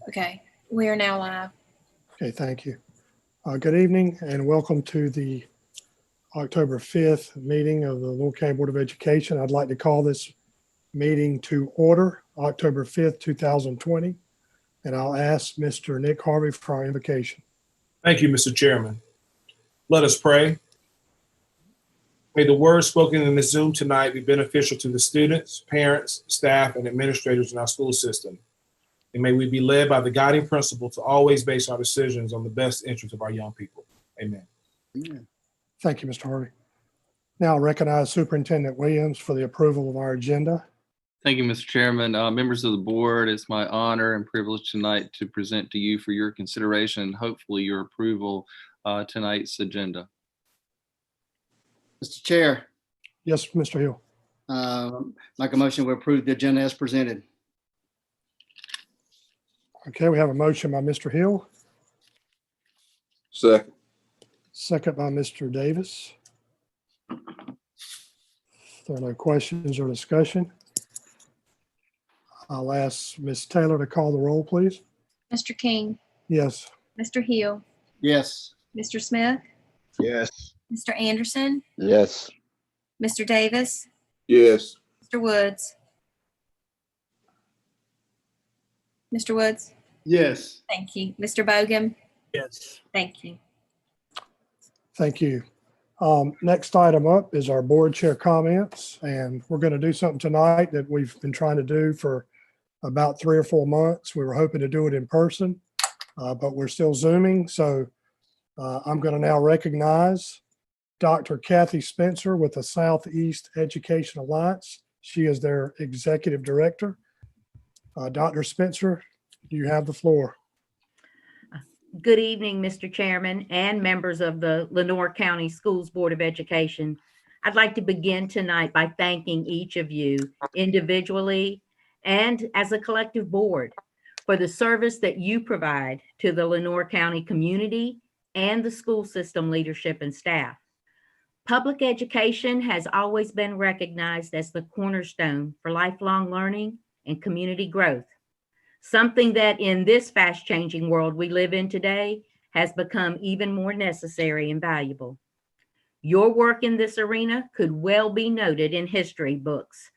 Okay, we are now live. Okay, thank you. Good evening and welcome to the October 5th meeting of the Lenoir County Board of Education. I'd like to call this meeting to order, October 5th, 2020. And I'll ask Mr. Nick Harvey for our invocation. Thank you, Mr. Chairman. Let us pray. May the words spoken in this Zoom tonight be beneficial to the students, parents, staff, and administrators in our school system. And may we be led by the guiding principle to always base our decisions on the best interest of our young people. Amen. Thank you, Mr. Harvey. Now I'll recognize Superintendent Williams for the approval of our agenda. Thank you, Mr. Chairman. Members of the board, it's my honor and privilege tonight to present to you for your consideration and hopefully your approval tonight's agenda. Mr. Chair, Yes, Mr. Hill. make a motion to approve the agenda as presented. Okay, we have a motion by Mr. Hill, Second. second by Mr. Davis. If there are no questions or discussion, I'll ask Ms. Taylor to call the roll, please. Mr. King, Yes. Mr. Hill, Yes. Mr. Smith, Yes. Mr. Anderson, Yes. Mr. Davis, Yes. Mr. Woods. Mr. Woods, Yes. thank you. Mr. Bogan, Yes. thank you. Thank you. Next item up is our board chair comments, and we're going to do something tonight that we've been trying to do for about 3 or 4 months. We were hoping to do it in person, but we're still Zooming. So I'm going to now recognize Dr. Kathy Spencer with the Southeast Education Alliance. She is their executive director. Dr. Spencer, you have the floor. Good evening, Mr. Chairman and members of the Lenoir County Schools Board of Education. I'd like to begin tonight by thanking each of you individually and as a collective board for the service that you provide to the Lenoir County community and the school system leadership and staff. Public education has always been recognized as the cornerstone for lifelong learning and community growth. Something that in this fast-changing world we live in today has become even more necessary and valuable. Your work in this arena could well be noted in history books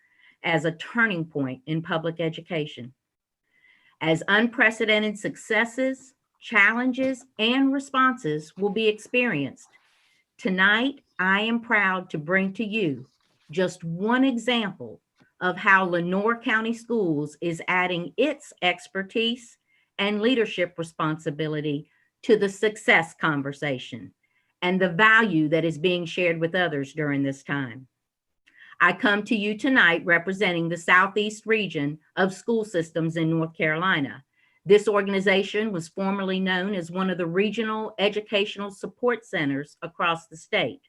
as a turning point in public education. As unprecedented successes, challenges, and responses will be experienced, tonight I am proud to bring to you just one example of how Lenoir County Schools is adding its expertise and leadership responsibility to the success conversation and the value that is being shared with others during this time. I come to you tonight representing the Southeast region of school systems in North Carolina. This organization was formerly known as one of the regional educational support centers across the state.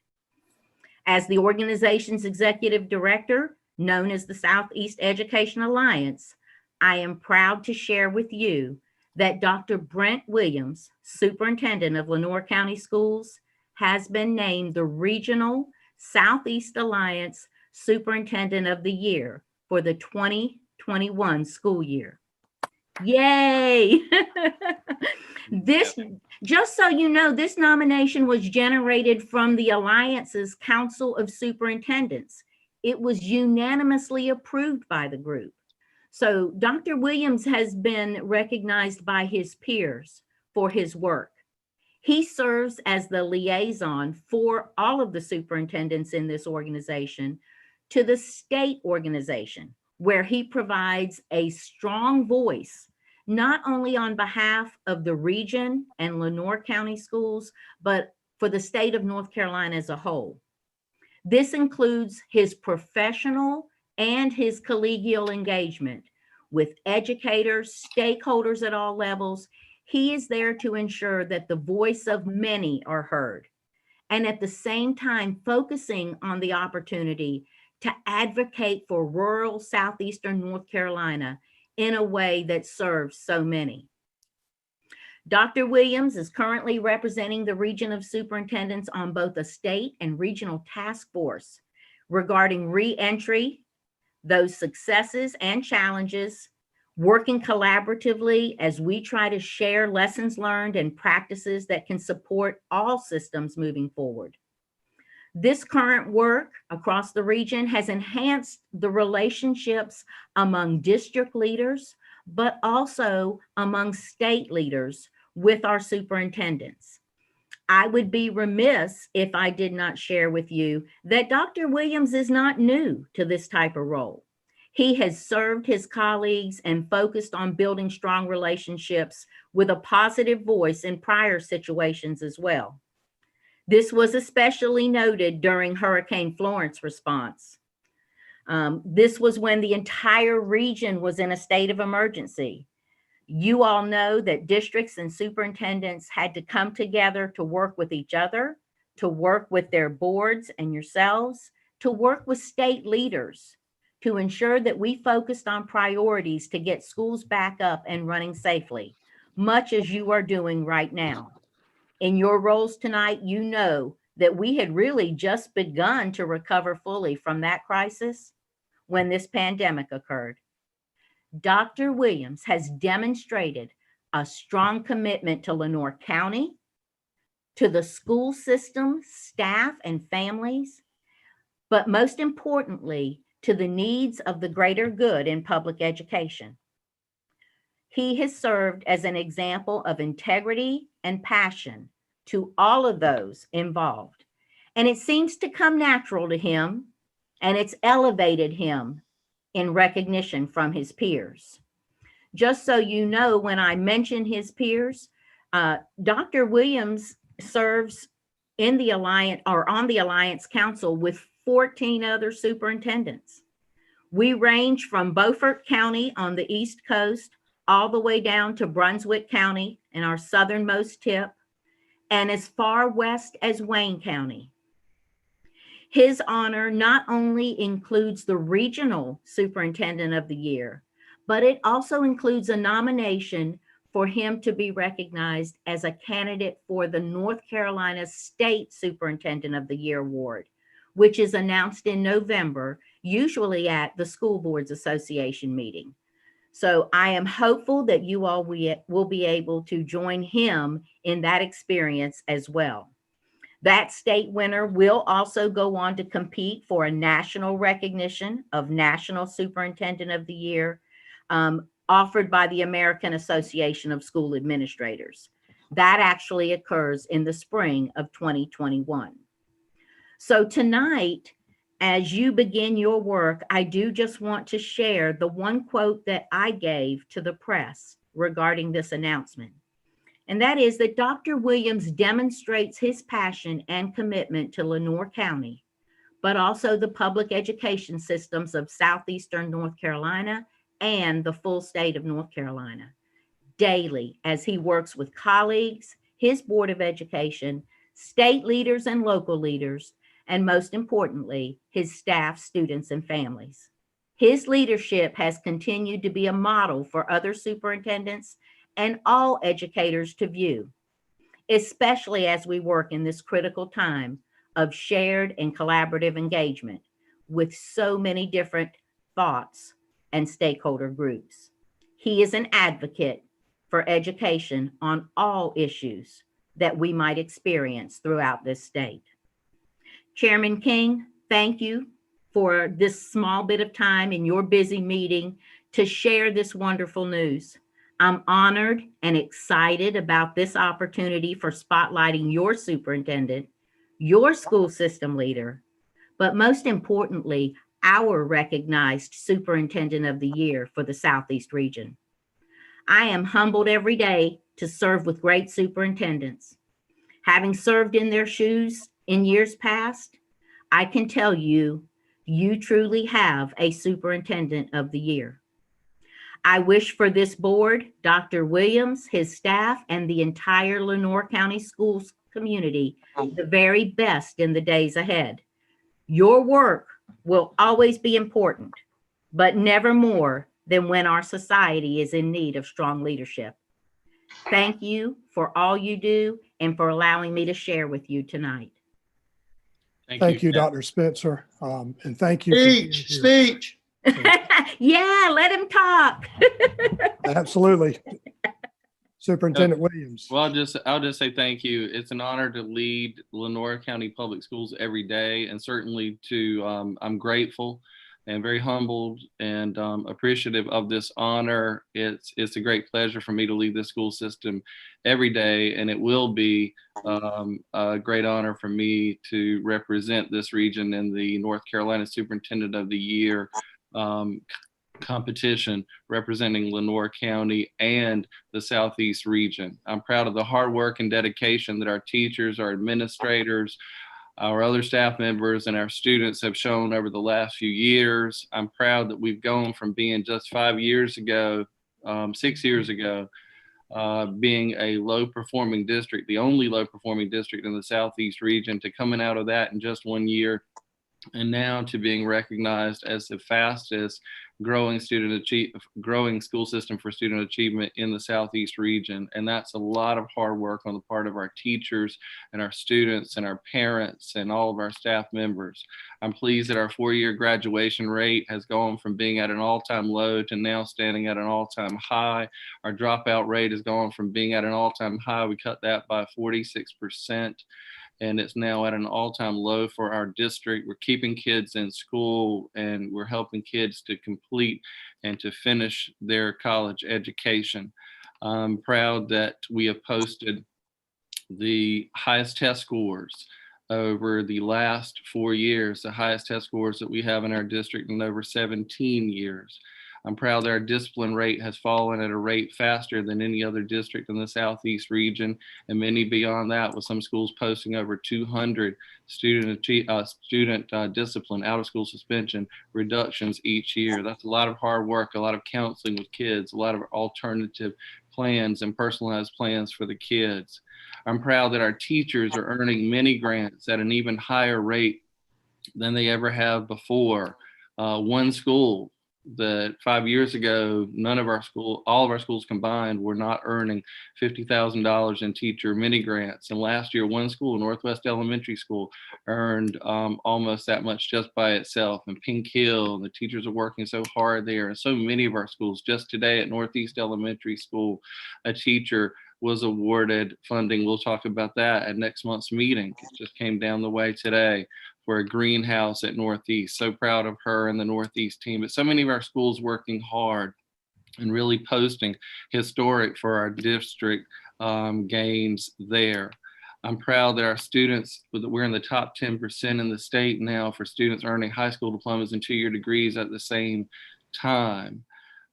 As the organization's executive director, known as the Southeast Education Alliance, I am proud to share with you that Dr. Britt Williams, Superintendent of Lenoir County Schools, has been named the Regional Southeast Alliance Superintendent of the Year for the 2021 school year. Yay! Just so you know, this nomination was generated from the Alliance's Council of Superintendents. It was unanimously approved by the group. So Dr. Williams has been recognized by his peers for his work. He serves as the liaison for all of the superintendents in this organization to the state organization, where he provides a strong voice, not only on behalf of the region and Lenoir County schools, but for the state of North Carolina as a whole. This includes his professional and his collegial engagement with educators, stakeholders at all levels. He is there to ensure that the voice of many are heard, and at the same time focusing on the opportunity to advocate for rural southeastern North Carolina in a way that serves so many. Dr. Williams is currently representing the region of superintendents on both a state and regional task force regarding re-entry, those successes and challenges working collaboratively as we try to share lessons learned and practices that can support all systems moving forward. This current work across the region has enhanced the relationships among district leaders, but also among state leaders with our superintendents. I would be remiss if I did not share with you that Dr. Williams is not new to this type of role. He has served his colleagues and focused on building strong relationships with a positive voice in prior situations as well. This was especially noted during Hurricane Florence response. This was when the entire region was in a state of emergency. You all know that districts and superintendents had to come together to work with each other, to work with their boards and yourselves, to work with state leaders, to ensure that we focused on priorities to get schools back up and running safely, much as you are doing right now. In your roles tonight, you know that we had really just begun to recover fully from that crisis when this pandemic occurred. Dr. Williams has demonstrated a strong commitment to Lenoir County, to the school system, staff, and families, but most importantly, to the needs of the greater good in public education. He has served as an example of integrity and passion to all of those involved. And it seems to come natural to him, and it's elevated him in recognition from his peers. Just so you know, when I mention his peers, Dr. Williams serves in the Alliance or on the Alliance Council with 14 other superintendents. We range from Beaufort County on the East Coast all the way down to Brunswick County in our southernmost tip, and as far west as Wayne County. His honor not only includes the Regional Superintendent of the Year, but it also includes a nomination for him to be recognized as a candidate for the North Carolina State Superintendent of the Year Award, which is announced in November, usually at the School Boards Association meeting. So I am hopeful that you all will be able to join him in that experience as well. That state winner will also go on to compete for a national recognition of National Superintendent of the Year, offered by the American Association of School Administrators. That actually occurs in the spring of 2021. So tonight, as you begin your work, I do just want to share the one quote that I gave to the press regarding this announcement. And that is that Dr. Williams demonstrates his passion and commitment to Lenoir County, but also the public education systems of Southeastern North Carolina and the full state of North Carolina daily as he works with colleagues, his Board of Education, state leaders and local leaders, and most importantly, his staff, students, and families. His leadership has continued to be a model for other superintendents and all educators to view, especially as we work in this critical time of shared and collaborative engagement with so many different thoughts and stakeholder groups. He is an advocate for education on all issues that we might experience throughout this state. Chairman King, thank you for this small bit of time in your busy meeting to share this wonderful news. I'm honored and excited about this opportunity for spotlighting your superintendent, your school system leader, but most importantly, our recognized Superintendent of the Year for the Southeast region. I am humbled every day to serve with great superintendents. Having served in their shoes in years past, I can tell you, you truly have a Superintendent of the Year. I wish for this board, Dr. Williams, his staff, and the entire Lenoir County Schools community the very best in the days ahead. Your work will always be important, but never more than when our society is in need of strong leadership. Thank you for all you do and for allowing me to share with you tonight. Thank you, Dr. Spencer. And thank you. Speech. For Yeah, let him talk. Absolutely. Superintendent Williams. Well, I'll just say thank you. It's an honor to lead Lenore County Public Schools every day, and certainly I'm grateful and very humbled and appreciative of this honor. It's a great pleasure for me to lead the school system every day, and it will be a great honor for me to represent this region in the North Carolina Superintendent of the Year competition representing Lenore County and the Southeast region. I'm proud of the hard work and dedication that our teachers, our administrators, our other staff members, and our students have shown over the last few years. I'm proud that we've gone from being just 5 years ago, 6 years ago, being a low performing district, the only low performing district in the Southeast region, to coming out of that in just 1 year, and now to being recognized as the fastest growing school system for student achievement in the Southeast region. And that's a lot of hard work on the part of our teachers and our students and our parents and all of our staff members. I'm pleased that our 4-year graduation rate has gone from being at an all-time low to now standing at an all-time high. Our dropout rate has gone from being at an all-time high. We cut that by 46%. And it's now at an all-time low for our district. We're keeping kids in school, and we're helping kids to complete and to finish their college education. I'm proud that we have posted the highest test scores over the last 4 years, the highest test scores that we have in our district in over 17 years. I'm proud that our discipline rate has fallen at a rate faster than any other district in the Southeast region, and many beyond that, with some schools posting over 200 student discipline, out of school suspension reductions each year. That's a lot of hard work, a lot of counseling with kids, a lot of alternative plans and personalized plans for the kids. I'm proud that our teachers are earning mini grants at an even higher rate than they ever have before. One school that 5 years ago, all of our schools combined were not earning $50,000 in teacher mini grants. And last year, one school, Northwest Elementary School, earned almost that much just by itself. And Pink Hill, the teachers are working so hard there. And so many of our schools, just today at Northeast Elementary School, a teacher was awarded funding. We'll talk about that at next month's meeting. It just came down the way today for a greenhouse at Northeast. So proud of her and the Northeast team. But so many of our schools working hard and really posting historic for our district gains there. I'm proud that our students, we're in the top 10% in the state now for students earning high school diplomas and 2-year degrees at the same time.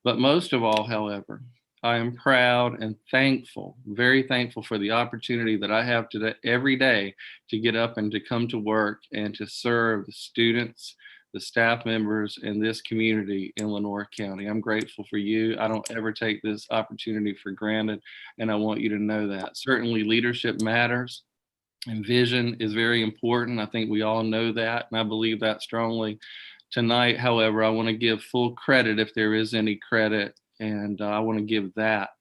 But most of all, however, I am proud and thankful, very thankful for the opportunity that I have today, every day, to get up and to come to work and to serve the students, the staff members in this community in Lenore County. I'm grateful for you. I don't ever take this opportunity for granted, and I want you to know that. Certainly leadership matters and vision is very important. I think we all know that, and I believe that strongly. Tonight, however, I want to give full credit, if there is any credit, and I want to give that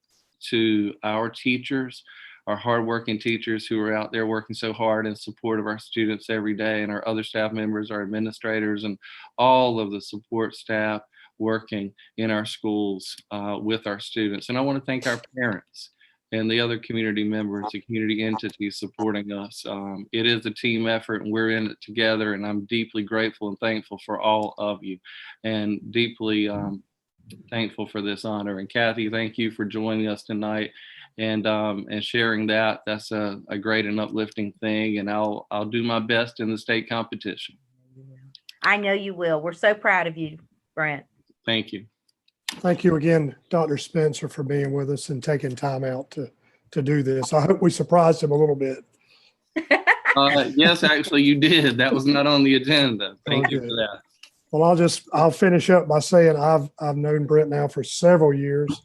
to our teachers, our hardworking teachers who are out there working so hard in support of our students every day, and our other staff members, our administrators, and all of the support staff working in our schools with our students. And I want to thank our parents and the other community members, the community entities supporting us. It is a team effort, and we're in it together, and I'm deeply grateful and thankful for all of you, and deeply thankful for this honor. And Kathy, thank you for joining us tonight and sharing that. That's a great and uplifting thing, and I'll do my best in the state competition. I know you will. We're so proud of you, Brent. Thank you. Thank you again, Dr. Spencer, for being with us and taking time out to do this. I hope we surprised him a little bit. Yes, actually you did. That was not on the agenda. Thank you for that. Well, I'll finish up by saying I've known Britt now for several years,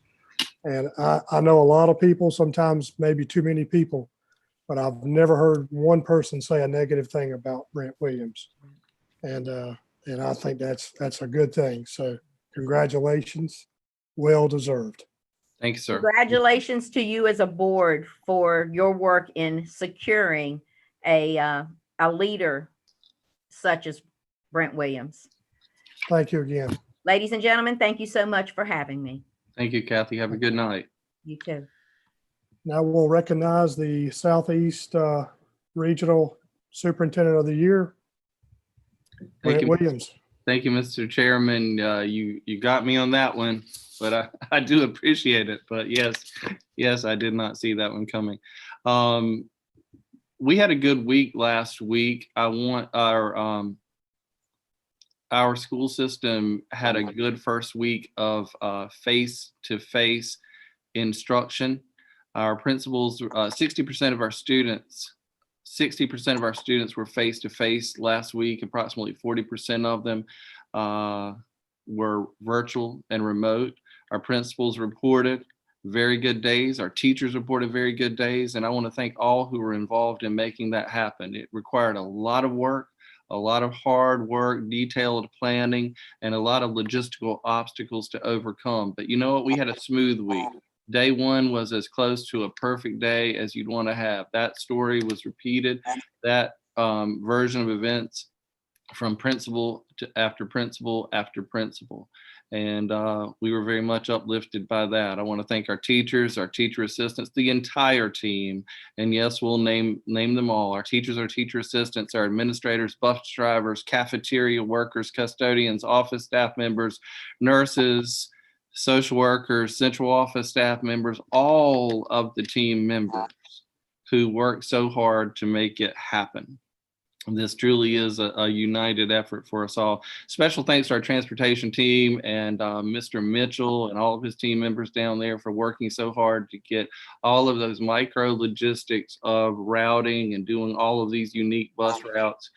and I know a lot of people, sometimes maybe too many people, but I've never heard one person say a negative thing about Brent Williams. And I think that's a good thing. So congratulations, well deserved. Thanks, sir. Congratulations to you as a board for your work in securing a leader such as Brent Williams. Thank you again. Ladies and gentlemen, thank you so much for having me. Thank you, Kathy. Have a good night. You too. Now we'll recognize the Southeast Regional Superintendent of the Year, Thank Britt you. Williams. Thank you, Mr. Chairman. You got me on that one, but I do appreciate it. But yes, I did not see that one coming. We had a good week last week. I want our school system had a good first week of face-to-face instruction. Our principals, 60% of our students were face-to-face last week. Approximately 40% of them were virtual and remote. Our principals reported very good days. Our teachers reported very good days. And I want to thank all who were involved in making that happen. It required a lot of work, a lot of hard work, detailed planning, and a lot of logistical obstacles to overcome. But you know what? We had a smooth week. Day one was as close to a perfect day as you'd want to have. That story was repeated, that version of events from principal to after principal after principal. And we were very much uplifted by that. I want to thank our teachers, our teacher assistants, the entire team. And yes, we'll name them all. Our teachers, our teacher assistants, our administrators, bus drivers, cafeteria workers, custodians, office staff members, nurses, social workers, central office staff members, all of the team members who worked so hard to make it happen. This truly is a united effort for us all. Special thanks to our transportation team and Mr. Mitchell and all of his team members down there for working so hard to get all of those micro logistics of routing and doing all of these unique bus routes,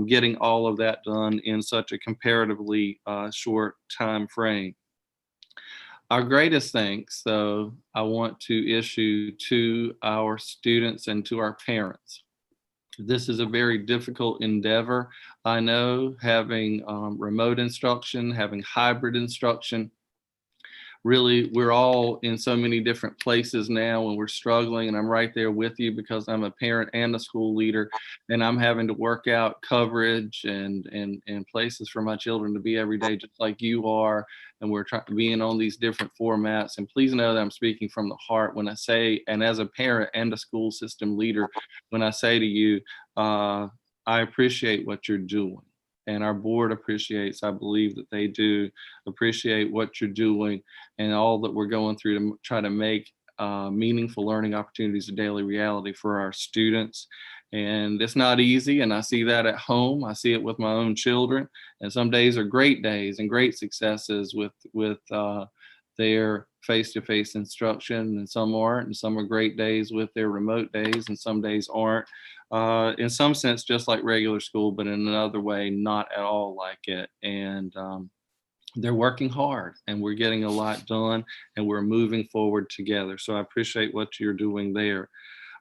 getting all of that done in such a comparatively short time frame. Our greatest thanks, though, I want to issue to our students and to our parents. This is a very difficult endeavor. I know having remote instruction, having hybrid instruction, really, we're all in so many different places now and we're struggling, and I'm right there with you because I'm a parent and a school leader, and I'm having to work out coverage and places for my children to be every day just like you are, and we're trying to be in on these different formats. And please know that I'm speaking from the heart when I say, and as a parent and a school system leader, when I say to you, I appreciate what you're doing. And our board appreciates, I believe that they do appreciate what you're doing and all that we're going through to try to make meaningful learning opportunities a daily reality for our students. And it's not easy, and I see that at home. I see it with my own children, and some days are great days and great successes with their face-to-face instruction, and some aren't, and some are great days with their remote days, and some days aren't. In some sense, just like regular school, but in another way, not at all like it. And they're working hard, and we're getting a lot done, and we're moving forward together. So I appreciate what you're doing there.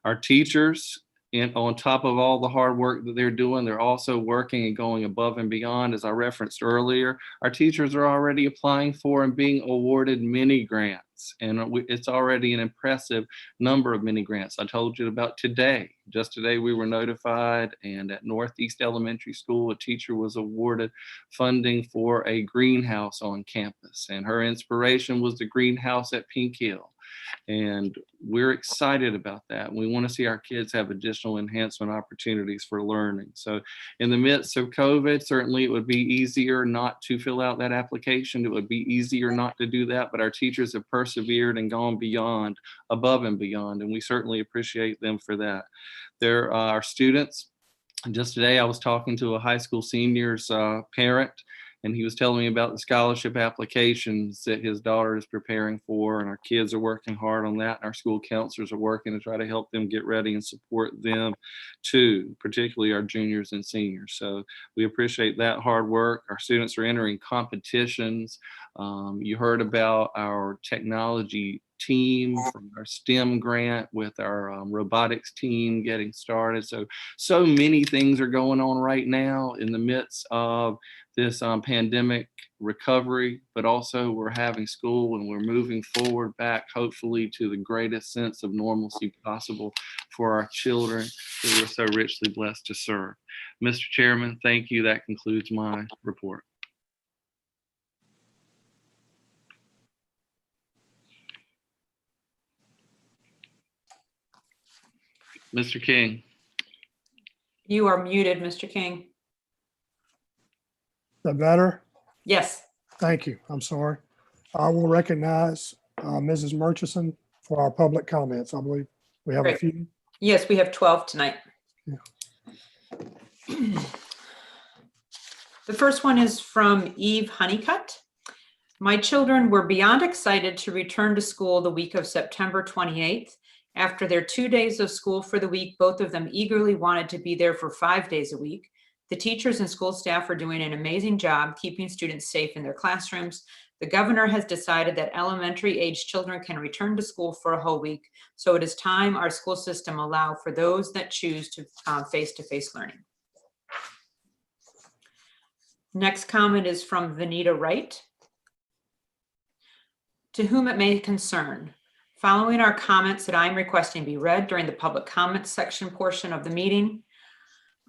Our teachers, and on top of all the hard work that they're doing, they're also working and going above and beyond. As I referenced earlier, our teachers are already applying for and being awarded mini grants. And it's already an impressive number of mini grants. I told you about today. Just today we were notified, and at Northeast Elementary School, a teacher was awarded funding for a greenhouse on campus. And her inspiration was the greenhouse at Pink Hill. And we're excited about that. We want to see our kids have additional enhancement opportunities for learning. So in the midst of COVID, certainly it would be easier not to fill out that application. It would be easier not to do that, but our teachers have persevered and gone beyond, above and beyond, and we certainly appreciate them for that. There are our students. Just today, I was talking to a high school senior's parent, and he was telling me about the scholarship applications that his daughter is preparing for, and our kids are working hard on that, and our school counselors are working to try to help them get ready and support them too, particularly our juniors and seniors. So we appreciate that hard work. Our students are entering competitions. You heard about our technology team from our STEM grant with our robotics team getting started. So many things are going on right now in the midst of this pandemic recovery, but also we're having school and we're moving forward back, hopefully, to the greatest sense of normalcy possible for our children who we're so richly blessed to serve. Mr. Chairman, thank you. That concludes my report. Mr. King. You are muted, Mr. King. Is that better? Yes. Thank you. I'm sorry. I will recognize Mrs. Murchison for our public comments. I believe we have a Great. few. Yes, we have 12 tonight. The first one is from Eve Honeycutt. My children were beyond excited to return to school the week of September 28th. After their 2 days of school for the week, both of them eagerly wanted to be there for 5 days a week. The teachers and school staff are doing an amazing job keeping students safe in their classrooms. The governor has decided that elementary age children can return to school for a whole week. So it is time our school system allow for those that choose to face-to-face learning. Next comment is from Vanita Wright. To whom it may concern, following our comments that I'm requesting be read during the public comments section portion of the meeting,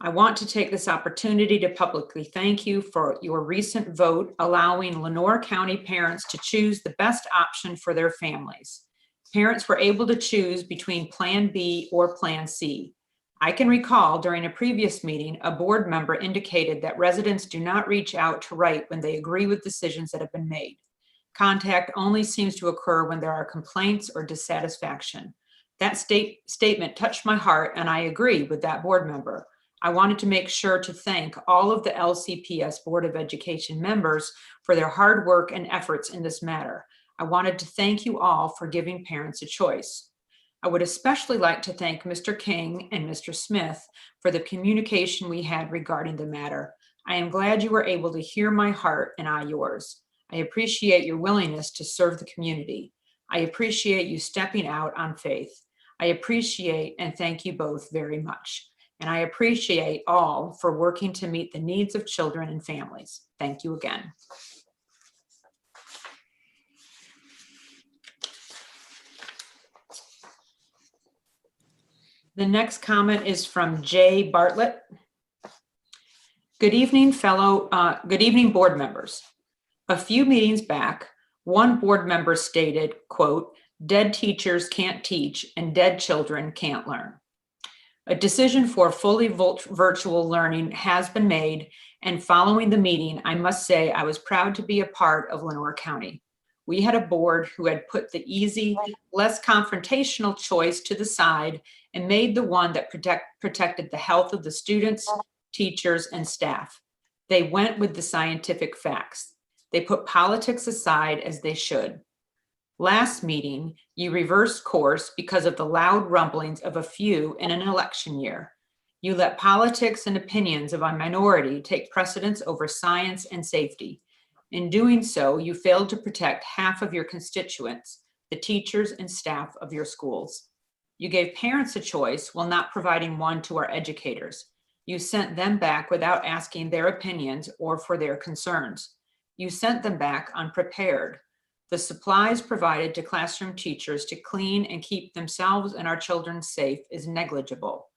I want to take this opportunity to publicly thank you for your recent vote allowing Lenoir County parents to choose the best option for their families. Parents were able to choose between Plan B or Plan C. I can recall during a previous meeting, a board member indicated that residents do not reach out to Wright when they agree with decisions that have been made. Contact only seems to occur when there are complaints or dissatisfaction. That statement touched my heart, and I agree with that board member. I wanted to make sure to thank all of the LCPS Board of Education members for their hard work and efforts in this matter. I wanted to thank you all for giving parents a choice. I would especially like to thank Mr. King and Mr. Smith for the communication we had regarding the matter. I am glad you were able to hear my heart and I yours. I appreciate your willingness to serve the community. I appreciate you stepping out on faith. I appreciate and thank you both very much. And I appreciate all for working to meet the needs of children and families. Thank you again. The next comment is from Jay Bartlett. Good evening, board members. A few meetings back, one board member stated, quote, "Dead teachers can't teach and dead children can't learn." A decision for fully virtual learning has been made, and following the meeting, I must say I was proud to be a part of Lenoir County. We had a board who had put the easy, less confrontational choice to the side and made the one that protected the health of the students, teachers, and staff. They went with the scientific facts. They put politics aside as they should. Last meeting, you reversed course because of the loud rumblings of a few in an election year. You let politics and opinions of a minority take precedence over science and safety. In doing so, you failed to protect half of your constituents, the teachers and staff of your schools. You gave parents a choice while not providing one to our educators. You sent them back without asking their opinions or for their concerns. You sent them back unprepared. The supplies provided to classroom teachers to clean and keep themselves and our children safe is negligible.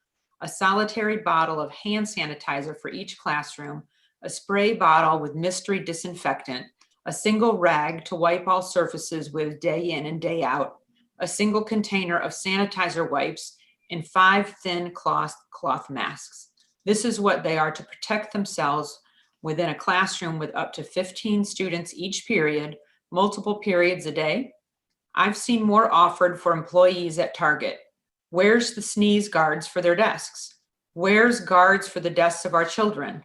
A solitary bottle of hand sanitizer for each classroom, a spray bottle with mystery disinfectant, a single rag to wipe all surfaces with day in and day out, a single container of sanitizer wipes, and 5 thin cloth masks. This is what they are to protect themselves within a classroom with up to 15 students each period, multiple periods a day. I've seen more offered for employees at Target. Where's the sneeze guards for their desks? Where's guards for the desks of our children?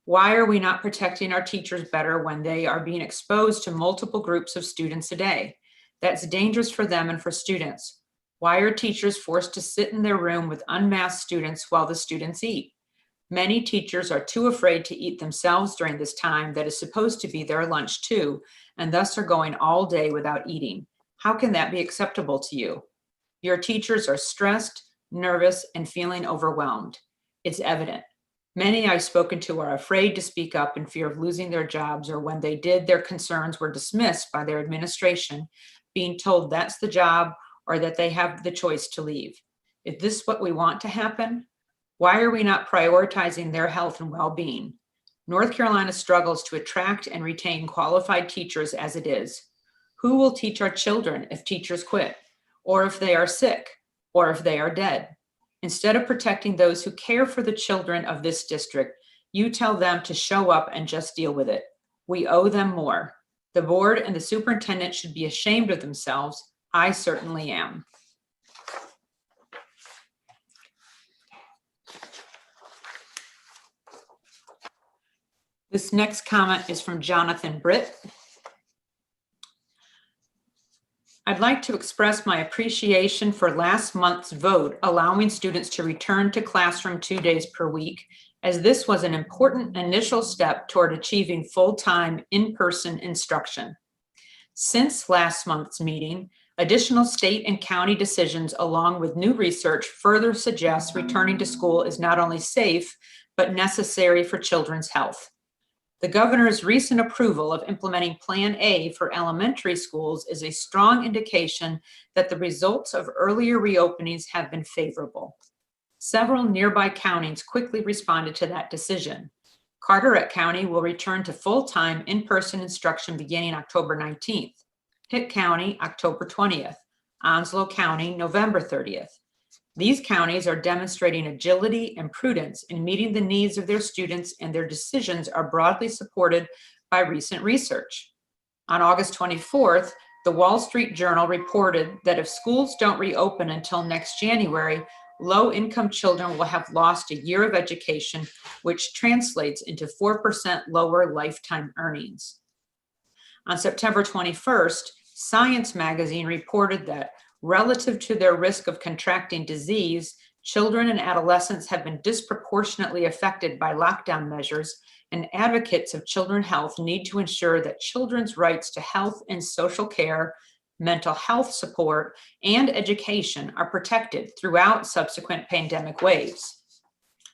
Why are we not protecting our teachers better when they are being exposed to multiple groups of students a day? That's dangerous for them and for students. Why are teachers forced to sit in their room with unmasked students while the students eat? Many teachers are too afraid to eat themselves during this time that is supposed to be their lunch too, and thus are going all day without eating. How can that be acceptable to you? Your teachers are stressed, nervous, and feeling overwhelmed. It's evident. Many I've spoken to are afraid to speak up in fear of losing their jobs, or when they did, their concerns were dismissed by their administration, being told that's the job or that they have the choice to leave. Is this what we want to happen? Why are we not prioritizing their health and well-being? North Carolina struggles to attract and retain qualified teachers as it is. Who will teach our children if teachers quit, or if they are sick, or if they are dead? Instead of protecting those who care for the children of this district, you tell them to show up and just deal with it. We owe them more. The board and the superintendent should be ashamed of themselves. I certainly am. This next comment is from Jonathan Britt. I'd like to express my appreciation for last month's vote allowing students to return to classroom 2 days per week, as this was an important initial step toward achieving full-time in-person instruction. Since last month's meeting, additional state and county decisions along with new research further suggests returning to school is not only safe, but necessary for children's health. The governor's recent approval of implementing Plan A for elementary schools is a strong indication that the results of earlier reopenings have been favorable. Several nearby counties quickly responded to that decision. Carteret County will return to full-time in-person instruction beginning October 19th. Pitt County, October 20th. Onslow County, November 30th. These counties are demonstrating agility and prudence in meeting the needs of their students, and their decisions are broadly supported by recent research. On August 24th, the Wall Street Journal reported that if schools don't reopen until next January, low-income children will have lost a year of education, which translates into 4% lower lifetime earnings. On September 21st, Science magazine reported that relative to their risk of contracting disease, children and adolescents have been disproportionately affected by lockdown measures, and advocates of children's health need to ensure that children's rights to health and social care, mental health support, and education are protected throughout subsequent pandemic waves.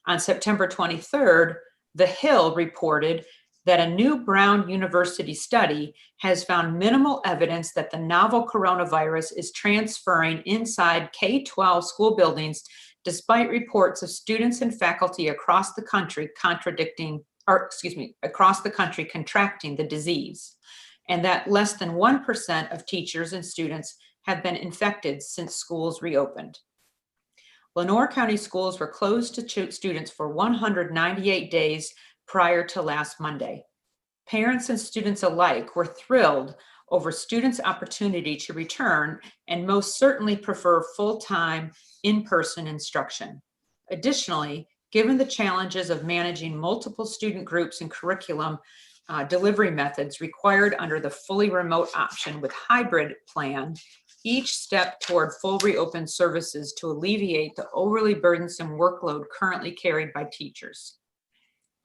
On September 23rd, The Hill reported that a new Brown University study has found minimal evidence that the novel coronavirus is transferring inside K-12 school buildings, despite reports of students and faculty across the country contracting the disease, and that less than 1% of teachers and students have been infected since schools reopened. Lenoir County schools were closed to students for 198 days prior to last Monday. Parents and students alike were thrilled over students' opportunity to return and most certainly prefer full-time in-person instruction. Additionally, given the challenges of managing multiple student groups and curriculum delivery methods required under the fully remote option with hybrid plan, each step toward full reopened services to alleviate the overly burdensome workload currently carried by teachers.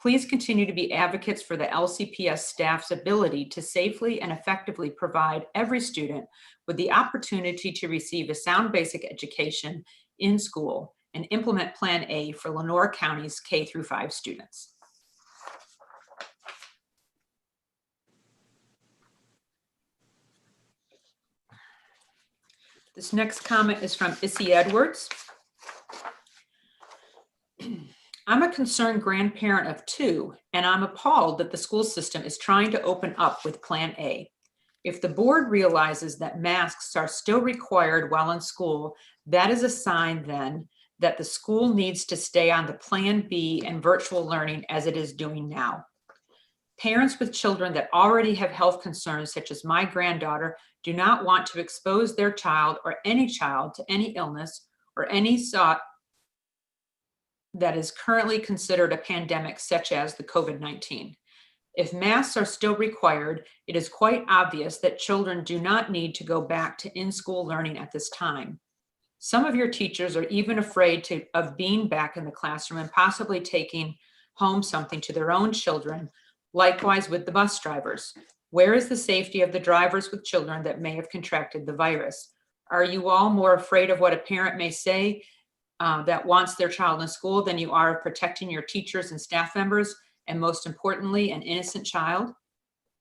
Please continue to be advocates for the LCPS staff's ability to safely and effectively provide every student with the opportunity to receive a sound basic education in school and implement Plan A for Lenoir County's K-5 students. This next comment is from Issy Edwards. I'm a concerned grandparent of 2, and I'm appalled that the school system is trying to open up with Plan A. If the board realizes that masks are still required while in school, that is a sign then that the school needs to stay on the Plan B and virtual learning as it is doing now. Parents with children that already have health concerns, such as my granddaughter, do not want to expose their child or any child to any illness or any that is currently considered a pandemic, such as the COVID-19. If masks are still required, it is quite obvious that children do not need to go back to in-school learning at this time. Some of your teachers are even afraid of being back in the classroom and possibly taking home something to their own children, likewise with the bus drivers. Where is the safety of the drivers with children that may have contracted the virus? Are you all more afraid of what a parent may say that wants their child in school than you are of protecting your teachers and staff members, and most importantly, an innocent child?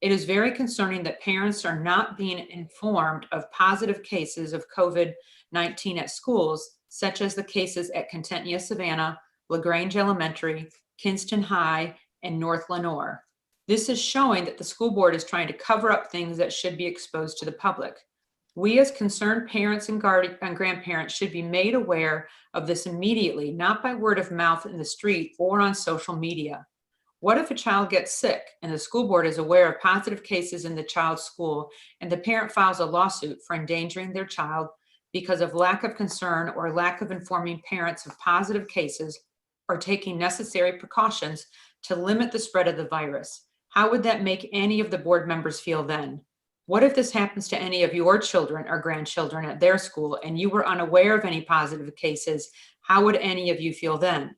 It is very concerning that parents are not being informed of positive cases of COVID-19 at schools, such as the cases at Contentia Savannah, Lagrange Elementary, Kinston High, and North Lenoir. This is showing that the school board is trying to cover up things that should be exposed to the public. We as concerned parents and grandparents should be made aware of this immediately, not by word of mouth in the street or on social media. What if a child gets sick and the school board is aware of positive cases in the child's school and the parent files a lawsuit for endangering their child because of lack of concern or lack of informing parents of positive cases or taking necessary precautions to limit the spread of the virus? How would that make any of the board members feel then? What if this happens to any of your children or grandchildren at their school and you were unaware of any positive cases? How would any of you feel then?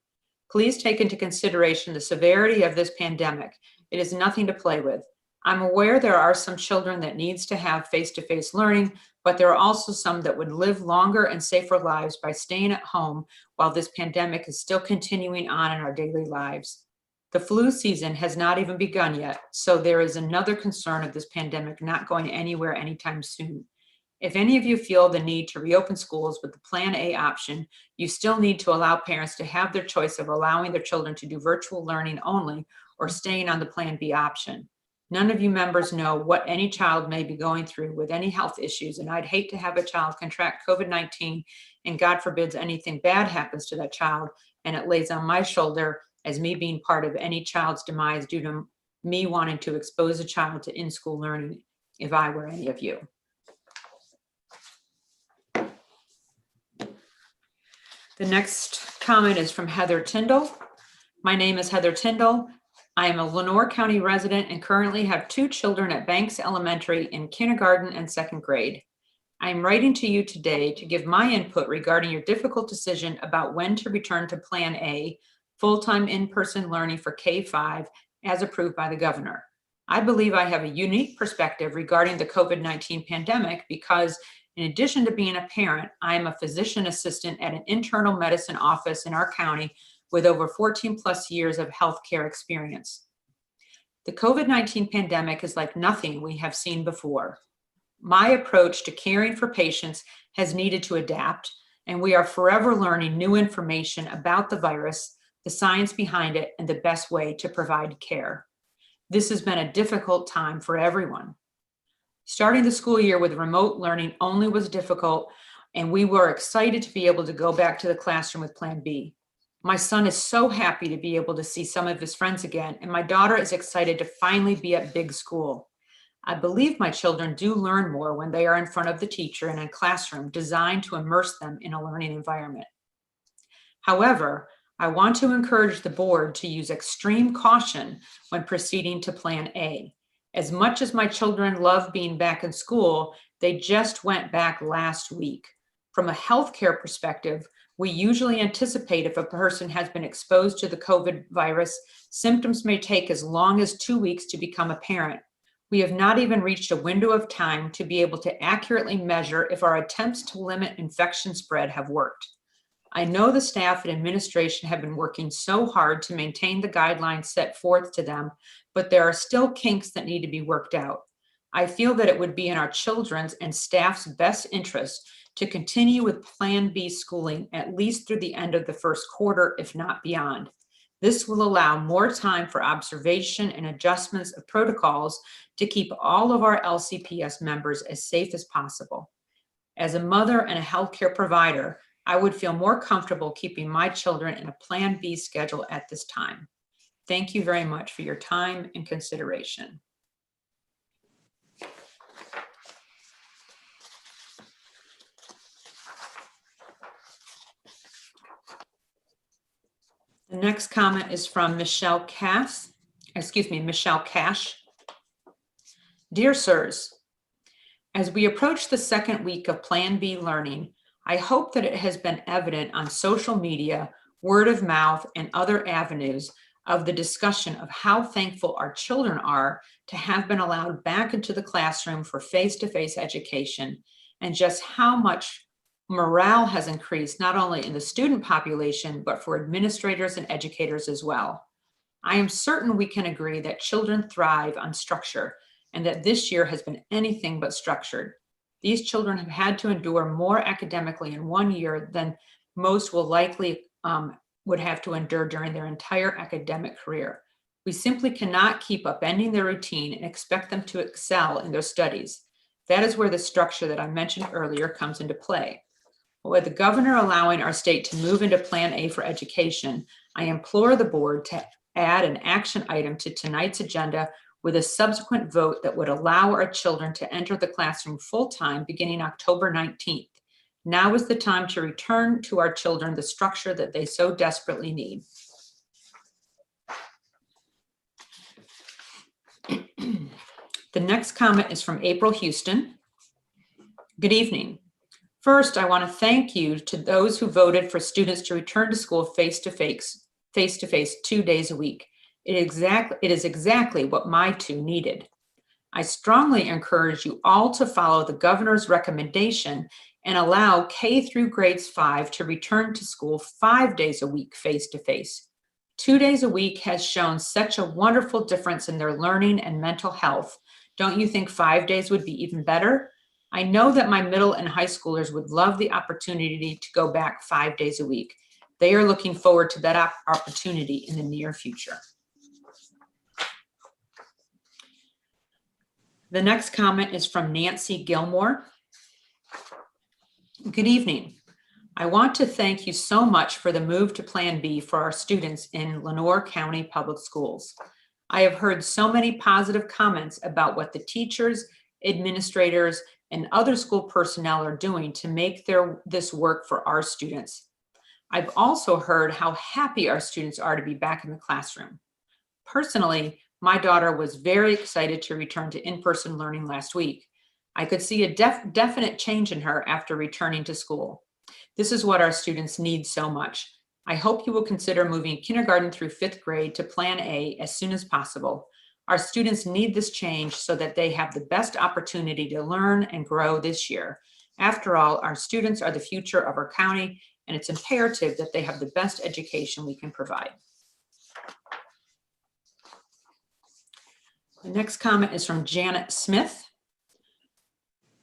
Please take into consideration the severity of this pandemic. It is nothing to play with. I'm aware there are some children that needs to have face-to-face learning, but there are also some that would live longer and safer lives by staying at home while this pandemic is still continuing on in our daily lives. The flu season has not even begun yet, so there is another concern of this pandemic not going anywhere anytime soon. If any of you feel the need to reopen schools with the Plan A option, you still need to allow parents to have their choice of allowing their children to do virtual learning only or staying on the Plan B option. None of you members know what any child may be going through with any health issues, and I'd hate to have a child contract COVID-19 and God forbids anything bad happens to that child, and it lays on my shoulder as me being part of any child's demise due to me wanting to expose a child to in-school learning if I were any of you. The next comment is from Heather Tyndall. My name is Heather Tyndall. I am a Lenoir County resident and currently have 2 children at Banks Elementary in kindergarten and 2nd grade. I am writing to you today to give my input regarding your difficult decision about when to return to Plan A, full-time in-person learning for K-5 as approved by the governor. I believe I have a unique perspective regarding the COVID-19 pandemic because in addition to being a parent, I am a physician assistant at an internal medicine office in our county with over 14 plus years of healthcare experience. The COVID-19 pandemic is like nothing we have seen before. My approach to caring for patients has needed to adapt, and we are forever learning new information about the virus, the science behind it, and the best way to provide care. This has been a difficult time for everyone. Starting the school year with remote learning only was difficult, and we were excited to be able to go back to the classroom with Plan B. My son is so happy to be able to see some of his friends again, and my daughter is excited to finally be at big school. I believe my children do learn more when they are in front of the teacher in a classroom designed to immerse them in a learning environment. However, I want to encourage the board to use extreme caution when proceeding to Plan A. As much as my children love being back in school, they just went back last week. From a healthcare perspective, we usually anticipate if a person has been exposed to the COVID virus, symptoms may take as long as 2 weeks to become apparent. We have not even reached a window of time to be able to accurately measure if our attempts to limit infection spread have worked. I know the staff and administration have been working so hard to maintain the guidelines set forth to them, but there are still kinks that need to be worked out. I feel that it would be in our children's and staff's best interest to continue with Plan B schooling at least through the end of the first quarter, if not beyond. This will allow more time for observation and adjustments of protocols to keep all of our LCPS members as safe as possible. As a mother and a healthcare provider, I would feel more comfortable keeping my children in a Plan B schedule at this time. Thank you very much for your time and consideration. The next comment is from Michelle Cash. Dear sirs, as we approach the second week of Plan B learning, I hope that it has been evident on social media, word of mouth, and other avenues of the discussion of how thankful our children are to have been allowed back into the classroom for face-to-face education, and just how much morale has increased not only in the student population, but for administrators and educators as well. I am certain we can agree that children thrive on structure and that this year has been anything but structured. These children have had to endure more academically in 1 year than most will likely would have to endure during their entire academic career. We simply cannot keep upending their routine and expect them to excel in their studies. That is where the structure that I mentioned earlier comes into play. With the governor allowing our state to move into Plan A for education, I implore the board to add an action item to tonight's agenda with a subsequent vote that would allow our children to enter the classroom full-time beginning October 19th. Now is the time to return to our children the structure that they so desperately need. The next comment is from April Houston. Good evening. First, I want to thank you to those who voted for students to return to school face-to-face 2 days a week. It is exactly what my two needed. I strongly encourage you all to follow the governor's recommendation and allow K through grades 5 to return to school 5 days a week face-to-face. 2 days a week has shown such a wonderful difference in their learning and mental health. Don't you think 5 days would be even better? I know that my middle and high schoolers would love the opportunity to go back 5 days a week. They are looking forward to that opportunity in the near future. The next comment is from Nancy Gilmore. Good evening. I want to thank you so much for the move to Plan B for our students in Lenoir County Public Schools. I have heard so many positive comments about what the teachers, administrators, and other school personnel are doing to make this work for our students. I've also heard how happy our students are to be back in the classroom. Personally, my daughter was very excited to return to in-person learning last week. I could see a definite change in her after returning to school. This is what our students need so much. I hope you will consider moving kindergarten through 5th grade to Plan A as soon as possible. Our students need this change so that they have the best opportunity to learn and grow this year. After all, our students are the future of our county, and it's imperative that they have the best education we can provide. The next comment is from Janet Smith.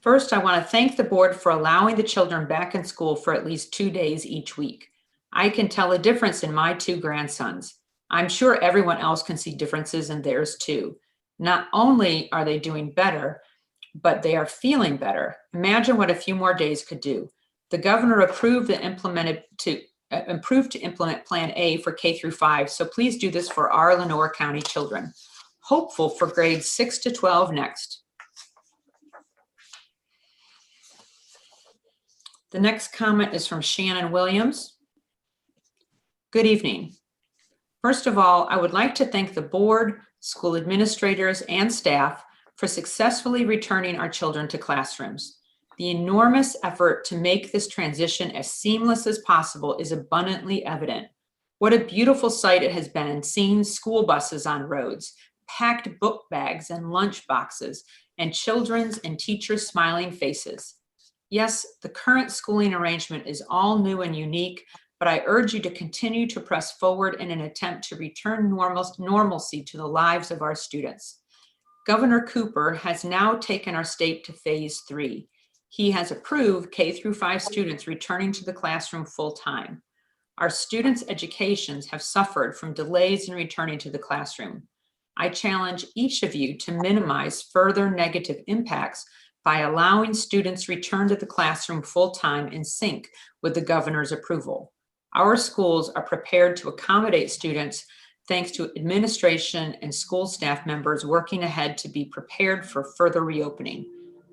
First, I want to thank the board for allowing the children back in school for at least 2 days each week. I can tell a difference in my 2 grandsons. I'm sure everyone else can see differences in theirs too. Not only are they doing better, but they are feeling better. Imagine what a few more days could do. The governor approved to implement Plan A for K through 5, so please do this for our Lenoir County children. Hopeful for grades 6 to 12 next. The next comment is from Shannon Williams. Good evening. First of all, I would like to thank the board, school administrators, and staff for successfully returning our children to classrooms. The enormous effort to make this transition as seamless as possible is abundantly evident. What a beautiful sight it has been seeing school buses on roads, packed book bags and lunch boxes, and children's and teachers' smiling faces. Yes, the current schooling arrangement is all new and unique, but I urge you to continue to press forward in an attempt to return normalcy to the lives of our students. Governor Cooper has now taken our state to phase 3. He has approved K through 5 students returning to the classroom full time. Our students' educations have suffered from delays in returning to the classroom. I challenge each of you to minimize further negative impacts by allowing students return to the classroom full time in sync with the governor's approval. Our schools are prepared to accommodate students thanks to administration and school staff members working ahead to be prepared for further reopening.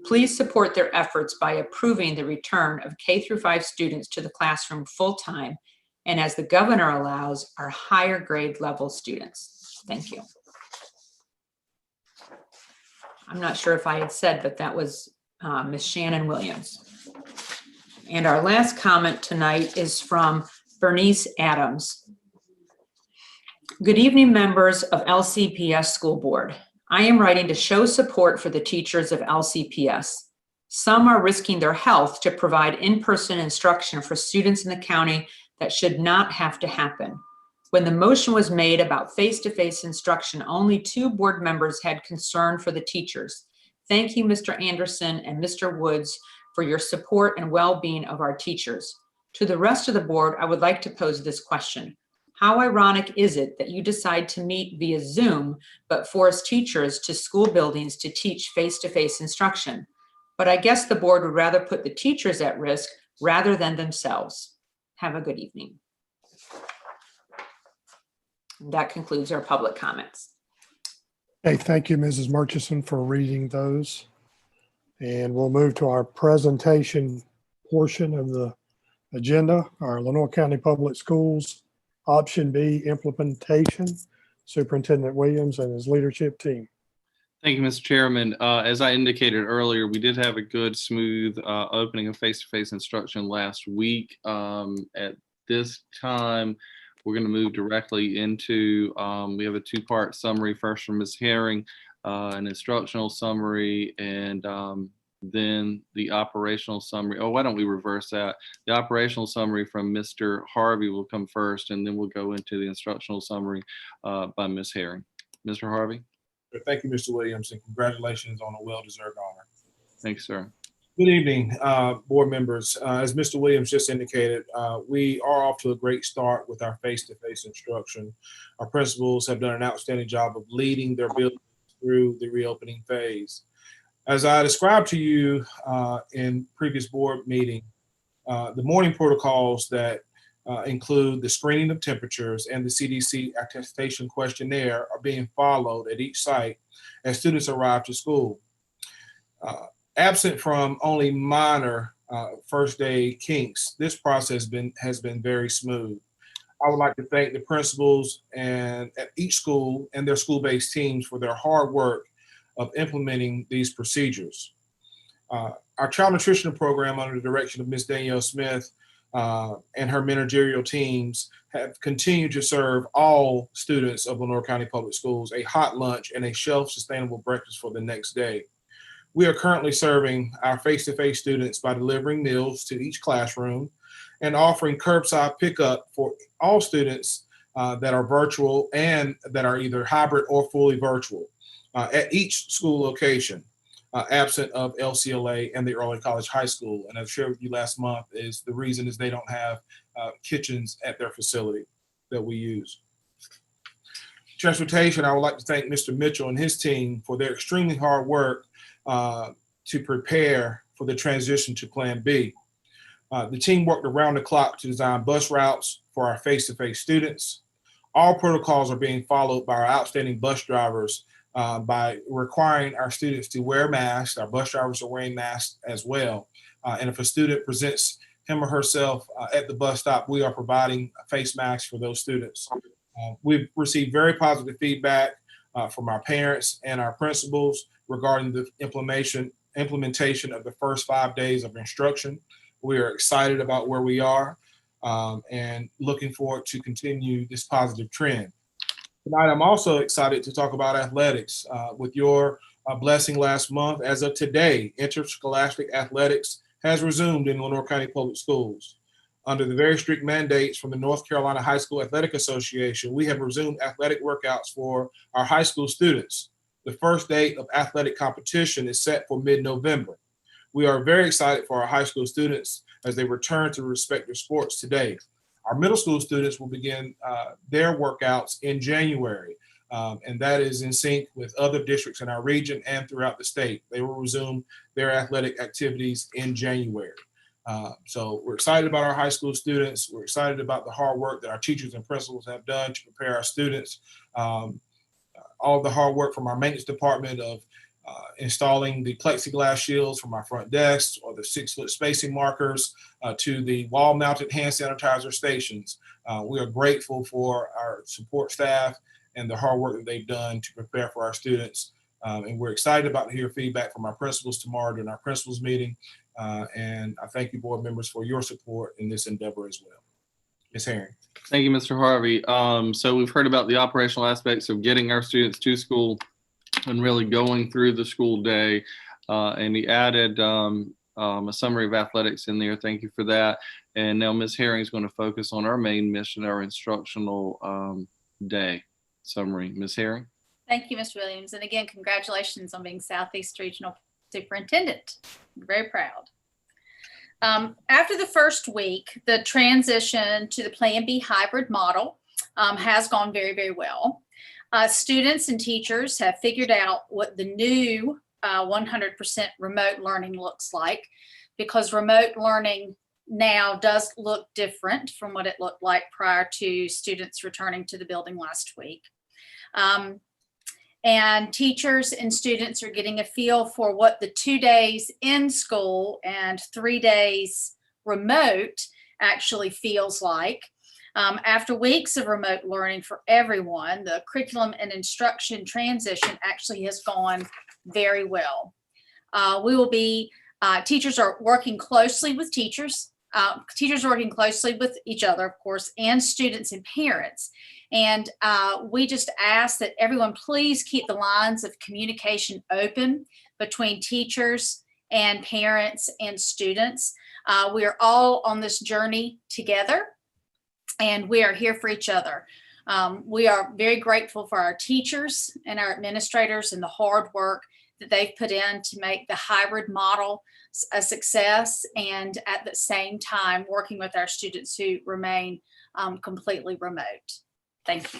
Please support their efforts by approving the return of K through 5 students to the classroom full time, and as the governor allows, our higher grade level students. Thank you. I'm not sure if I had said, but that was Ms. Shannon Williams. And our last comment tonight is from Bernice Adams. Good evening, members of LCPS School Board. I am writing to show support for the teachers of LCPS. Some are risking their health to provide in-person instruction for students in the county that should not have to happen. When the motion was made about face-to-face instruction, only 2 board members had concern for the teachers. Thank you, Mr. Anderson and Mr. Woods, for your support and well-being of our teachers. To the rest of the board, I would like to pose this question. How ironic is it that you decide to meet via Zoom, but force teachers to school buildings to teach face-to-face instruction? but I guess the board would rather put the teachers at risk rather than themselves. Have a good evening. That concludes our public comments. Hey, thank you, Mrs. Murchison, for reading those. And we'll move to our presentation portion of the agenda, our Lenoir County Public Schools, Option B, implementation, Superintendent Williams and his leadership team. Thank you, Mr. Chairman. As I indicated earlier, we did have a good, smooth opening of face-to-face instruction last week. At this time, we're going to move directly into, we have a two-part summary, first from Ms. Herring, an instructional summary, and then the operational summary. Oh, why don't we reverse that? The operational summary from Mr. Harvey will come first, and then we'll go into the instructional summary by Ms. Herring. Mr. Harvey? Thank you, Mr. Williams, and congratulations on a well-deserved honor. Thanks, sir. Good evening, board members. As Mr. Williams just indicated, we are off to a great start with our face-to-face instruction. Our principals have done an outstanding job of leading their buildings through the reopening phase. As I described to you in previous board meeting, the morning protocols that include the screening of temperatures and the CDC attestation questionnaire are being followed at each site as students arrive to school. Absent from only minor first day kinks, this process has been very smooth. I would like to thank the principals and at each school and their school-based teams for their hard work of implementing these procedures. Our child nutrition program under the direction of Ms. Danielle Smith and her managerial teams have continued to serve all students of Lenoir County Public Schools a hot lunch and a shelf-sustainable breakfast for the next day. We are currently serving our face-to-face students by delivering meals to each classroom and offering curbside pickup for all students that are virtual and that are either hybrid or fully virtual at each school location, absent of LCLA and the early college high school. And I've shared with you last month is the reason is they don't have kitchens at their facility that we use. Transportation, I would like to thank Mr. Mitchell and his team for their extremely hard work to prepare for the transition to Plan B. The team worked around the clock to design bus routes for our face-to-face students. All protocols are being followed by our outstanding bus drivers by requiring our students to wear masks. Our bus drivers are wearing masks as well. And if a student presents him or herself at the bus stop, we are providing face masks for those students. We've received very positive feedback from our parents and our principals regarding the implementation of the first 5 days of instruction. We are excited about where we are and looking forward to continue this positive trend. Tonight, I'm also excited to talk about athletics. With your blessing last month, as of today, interscholastic athletics has resumed in Lenoir County Public Schools. Under the very strict mandates from the North Carolina High School Athletic Association, we have resumed athletic workouts for our high school students. The first date of athletic competition is set for mid-November. We are very excited for our high school students as they return to respective sports today. Our middle school students will begin their workouts in January, and that is in sync with other districts in our region and throughout the state. They will resume their athletic activities in January. So we're excited about our high school students. We're excited about the hard work that our teachers and principals have done to prepare our students. All the hard work from our maintenance department of installing the plexiglass shields from our front desks or the 6-foot spacing markers to the wall-mounted hand sanitizer stations. We are grateful for our support staff and the hard work that they've done to prepare for our students. And we're excited about to hear feedback from our principals tomorrow during our principals meeting. And I thank you, board members, for your support in this endeavor as well. Ms. Herring. Thank you, Mr. Harvey. So we've heard about the operational aspects of getting our students to school and really going through the school day. And he added a summary of athletics in there. Thank you for that. And now Ms. Herring is going to focus on our main mission, our instructional day summary. Ms. Herring. Thank you, Mr. Williams. And again, congratulations on being Southeast Regional Superintendent. I'm very proud. After the first week, the transition to the Plan B hybrid model has gone very, very well. Students and teachers have figured out what the new 100% remote learning looks like, because remote learning now does look different from what it looked like prior to students returning to the building last week. And teachers and students are getting a feel for what the 2 days in school and 3 days remote actually feels like. After weeks of remote learning for everyone, the curriculum and instruction transition actually has gone very well. Teachers are working closely with teachers are working closely with each other, of course, and students and parents. And we just ask that everyone please keep the lines of communication open between teachers and parents and students. We are all on this journey together, and we are here for each other. We are very grateful for our teachers and our administrators and the hard work that they've put in to make the hybrid model a success, and at the same time working with our students who remain completely remote. Thank you.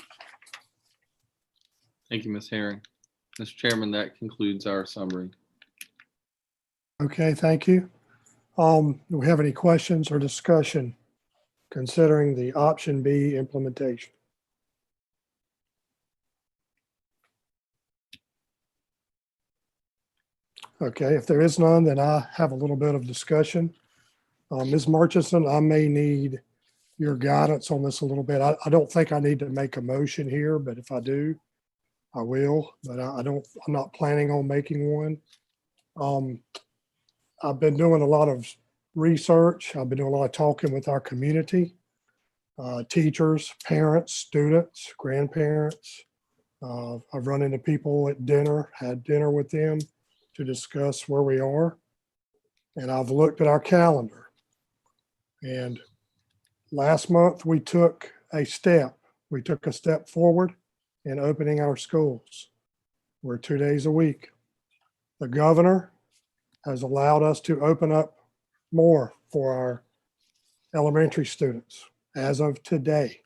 Thank you, Ms. Herring. Mr. Chairman, that concludes our summary. Okay, thank you. Do we have any questions or discussion considering the option B implementation? Okay, if there is none, then I have a little bit of discussion. Ms. Murchison, I may need your guidance on this a little bit. I don't think I need to make a motion here, but if I do, I will, but I'm not planning on making one. I've been doing a lot of research. I've been doing a lot of talking with our community, teachers, parents, students, grandparents. I've run into people at dinner, had dinner with them to discuss where we are. And I've looked at our calendar. And last month we took a step. We took a step forward in opening our schools. We're 2 days a week. The governor has allowed us to open up more for our elementary students as of today.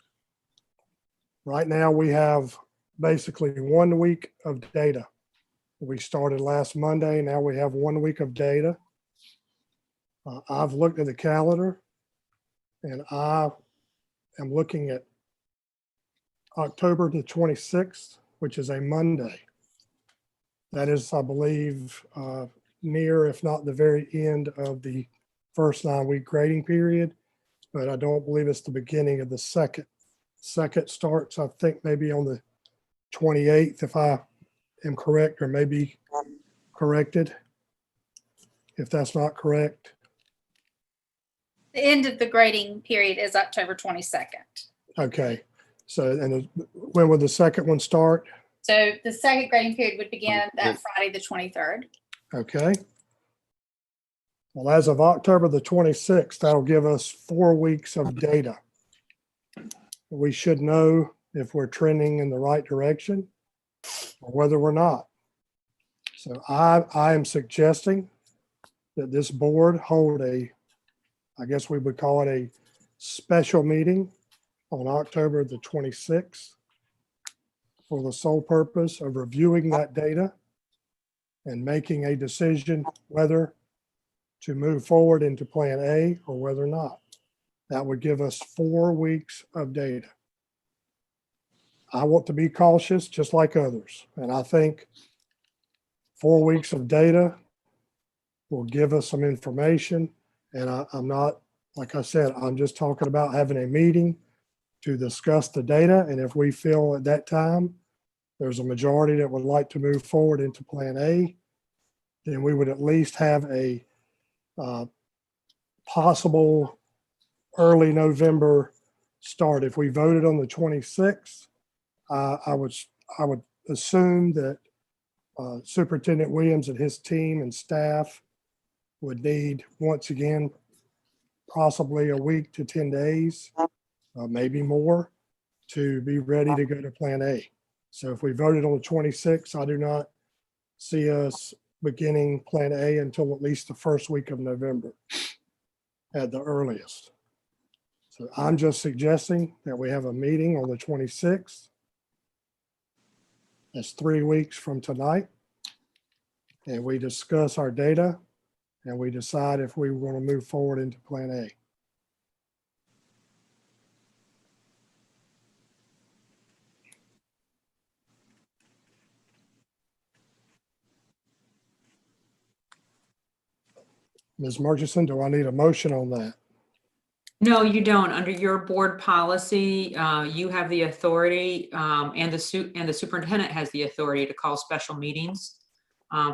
Right now we have basically 1 week of data. We started last Monday. Now we have 1 week of data. I've looked at the calendar and I am looking at October the 26th, which is a Monday. That is, I believe, near, if not the very end of the first 9-week grading period, but I don't believe it's the beginning of the second. Second starts, I think, maybe on the 28th, if I am correct, or maybe corrected, if that's not correct. The end of the grading period is October 22nd. Okay, so, and when would the second one start? So the second grading period would begin that Friday, the 23rd. Okay. Well, as of October the 26th, that'll give us 4 weeks of data. We should know if we're trending in the right direction or whether we're not. So I am suggesting that this board hold I guess we would call it a special meeting on October the 26th for the sole purpose of reviewing that data and making a decision whether to move forward into Plan A or whether not. That would give us 4 weeks of data. I want to be cautious just like others. And I think 4 weeks of data will give us some information. And I'm not, like I said, I'm just talking about having a meeting to discuss the data. And if we feel at that time there's a majority that would like to move forward into Plan A, then we would at least have a possible early November start. If we voted on the 26th, I would assume that Superintendent Williams and his team and staff would need, once again, possibly a week to 10 days, maybe more, to be ready to go to Plan A. So if we voted on the 26th, I do not see us beginning Plan A until at least the first week of November at the earliest. So I'm just suggesting that we have a meeting on the 26th. That's 3 weeks from tonight. and we discuss our data, and we decide if we want to move forward into Plan A. Ms. Murchison, do I need a motion on that? No, you don't. Under your board policy, you have the authority, and the superintendent has the authority to call special meetings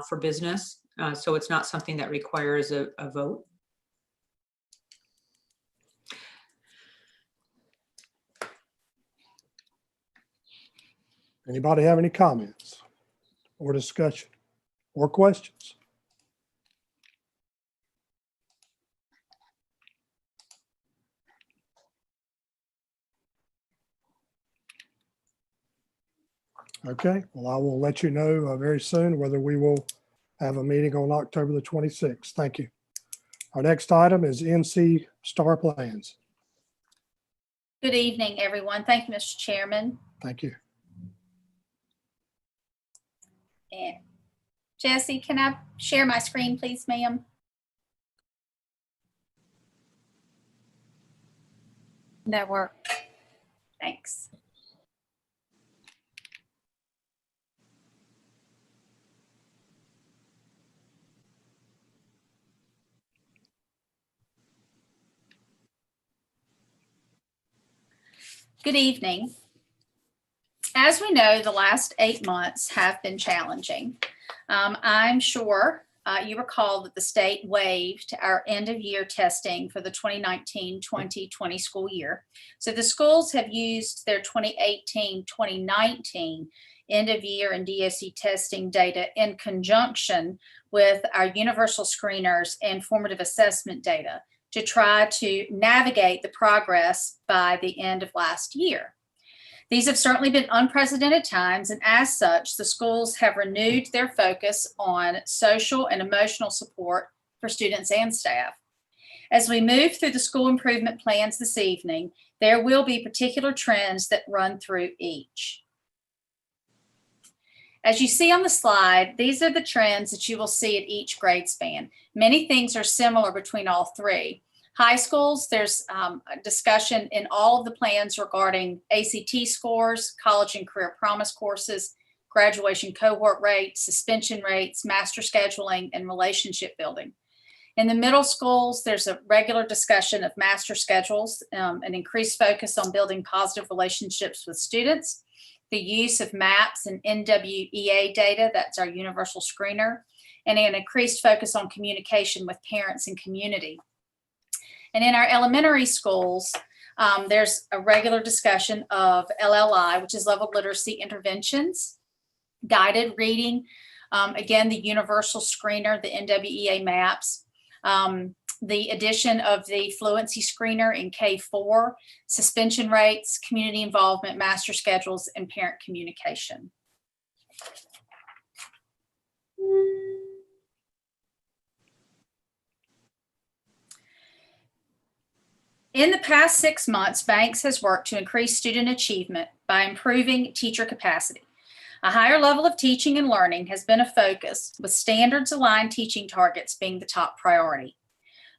for business. So it's not something that requires a vote. Anybody have any comments or discussion or questions? Okay, well, I will let you know very soon whether we will have a meeting on October the 26th. Thank you. Our next item is NC Star Plans. Good evening, everyone. Thank you, Mr. Chairman. Thank you. And Jesse, can I share my screen, please, ma'am? That work. Thanks. Good evening. As we know, the last 8 months have been challenging. I'm sure you recall that the state waived our end of year testing for the 2019-2020 school year. So the schools have used their 2018-2019 end of year and DSE testing data in conjunction with our universal screeners and formative assessment data to try to navigate the progress by the end of last year. These have certainly been unprecedented times, and as such, the schools have renewed their focus on social and emotional support for students and staff. As we move through the school improvement plans this evening, there will be particular trends that run through each. As you see on the slide, these are the trends that you will see at each grade span. Many things are similar between all three. High schools, there's a discussion in all of the plans regarding ACT scores, college and career promise courses, graduation cohort rates, suspension rates, master scheduling, and relationship building. In the middle schools, there's a regular discussion of master schedules, an increased focus on building positive relationships with students, the use of MAPS and NWEA data, that's our universal screener, and an increased focus on communication with parents and community. And in our elementary schools, there's a regular discussion of LLI, which is level literacy interventions, guided reading, again, the universal screener, the NWEA MAPS, the addition of the fluency screener in K4, suspension rates, community involvement, master schedules, and parent communication. In the past 6 months, Banks has worked to increase student achievement by improving teacher capacity. A higher level of teaching and learning has been a focus, with standards-aligned teaching targets being the top priority.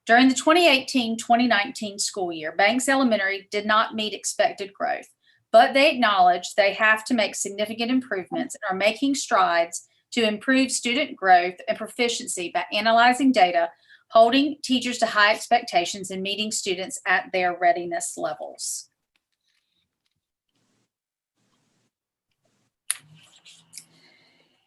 During the 2018-2019 school year, Banks Elementary did not meet expected growth, but they acknowledge they have to make significant improvements and are making strides to improve student growth and proficiency by analyzing data, holding teachers to high expectations, and meeting students at their readiness levels.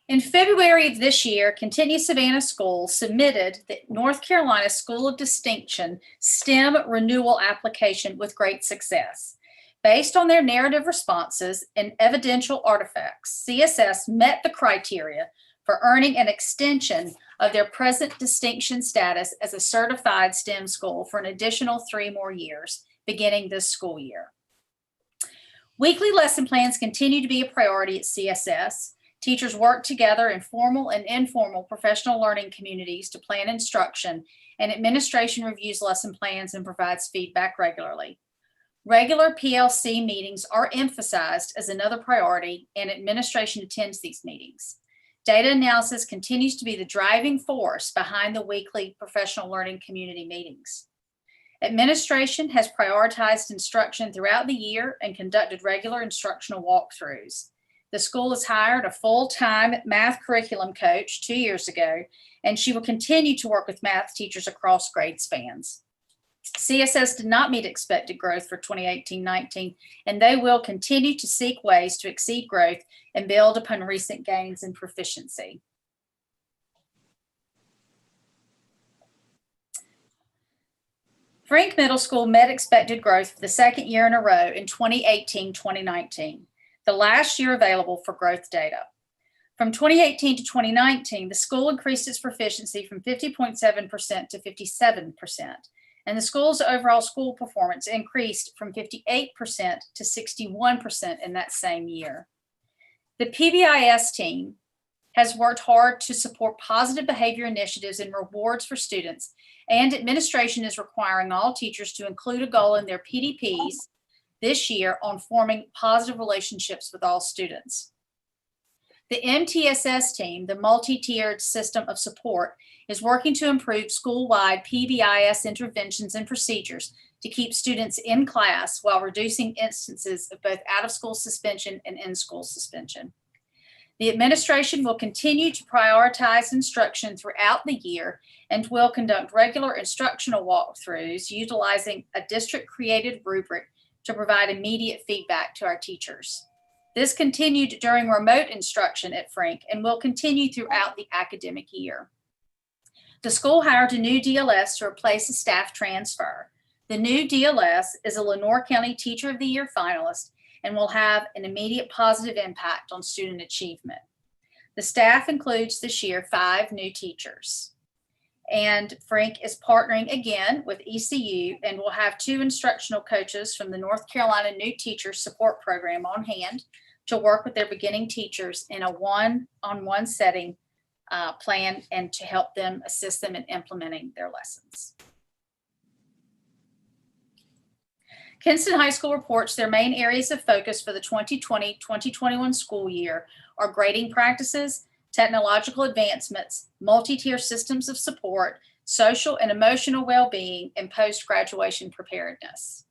In February of this year, Continue Savannah School submitted the North Carolina School of Distinction STEM renewal application with great success. Based on their narrative responses and evidential artifacts, CSS met the criteria for earning an extension of their present distinction status as a certified STEM school for an additional 3 more years, beginning this school year. Weekly lesson plans continue to be a priority at CSS. Teachers work together in formal and informal professional learning communities to plan instruction, and administration reviews lesson plans and provides feedback regularly. Regular PLC meetings are emphasized as another priority, and administration attends these meetings. Data analysis continues to be the driving force behind the weekly professional learning community meetings. Administration has prioritized instruction throughout the year and conducted regular instructional walkthroughs. The school has hired a full-time math curriculum coach 2 years ago, and she will continue to work with math teachers across grade spans. CSS did not meet expected growth for 2018-19, and they will continue to seek ways to exceed growth and build upon recent gains in proficiency. Frank Middle School met expected growth for the second year in a row in 2018-2019, the last year available for growth data. From 2018 to 2019, the school increased its proficiency from 50.7% to 57%, and the school's overall school performance increased from 58% to 61% in that same year. The PBIS team has worked hard to support positive behavior initiatives and rewards for students, and administration is requiring all teachers to include a goal in their PDPs this year on forming positive relationships with all students. The MTSS team, the multi-tiered system of support, is working to improve school-wide PBIS interventions and procedures to keep students in class while reducing instances of both out-of-school suspension and in-school suspension. The administration will continue to prioritize instruction throughout the year and will conduct regular instructional walkthroughs utilizing a district-created rubric to provide immediate feedback to our teachers. This continued during remote instruction at Frank and will continue throughout the academic year. The school hired a new DLS to replace a staff transfer. The new DLS is a Lenoir County Teacher of the Year finalist and will have an immediate positive impact on student achievement. The staff includes this year 5 new teachers. And Frank is partnering again with ECU and will have 2 instructional coaches from the North Carolina New Teacher Support Program on hand to work with their beginning teachers in a one-on-one setting plan and to help them assist them in implementing their lessons. Kinston High School reports their main areas of focus for the 2020-2021 school year are grading practices, technological advancements, multi-tier systems of support, social and emotional well-being, and post-graduation preparedness.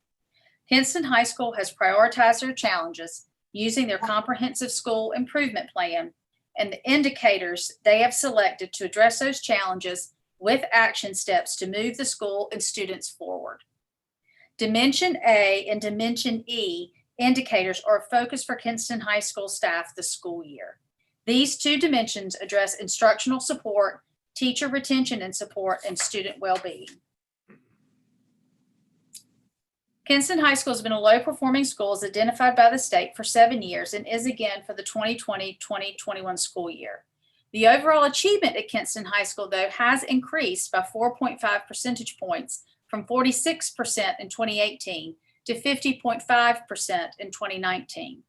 Kinston High School has prioritized their challenges using their comprehensive school improvement plan and the indicators they have selected to address those challenges with action steps to move the school and students forward. Dimension A and Dimension E indicators are a focus for Kinston High School staff this school year. These 2 dimensions address instructional support, teacher retention and support, and student well-being. Kinston High School has been a low-performing school as identified by the state for 7 years and is again for the 2020-2021 school year. The overall achievement at Kinston High School, though, has increased by 4.5 percentage points from 46% in 2018 to 50.5% in 2019.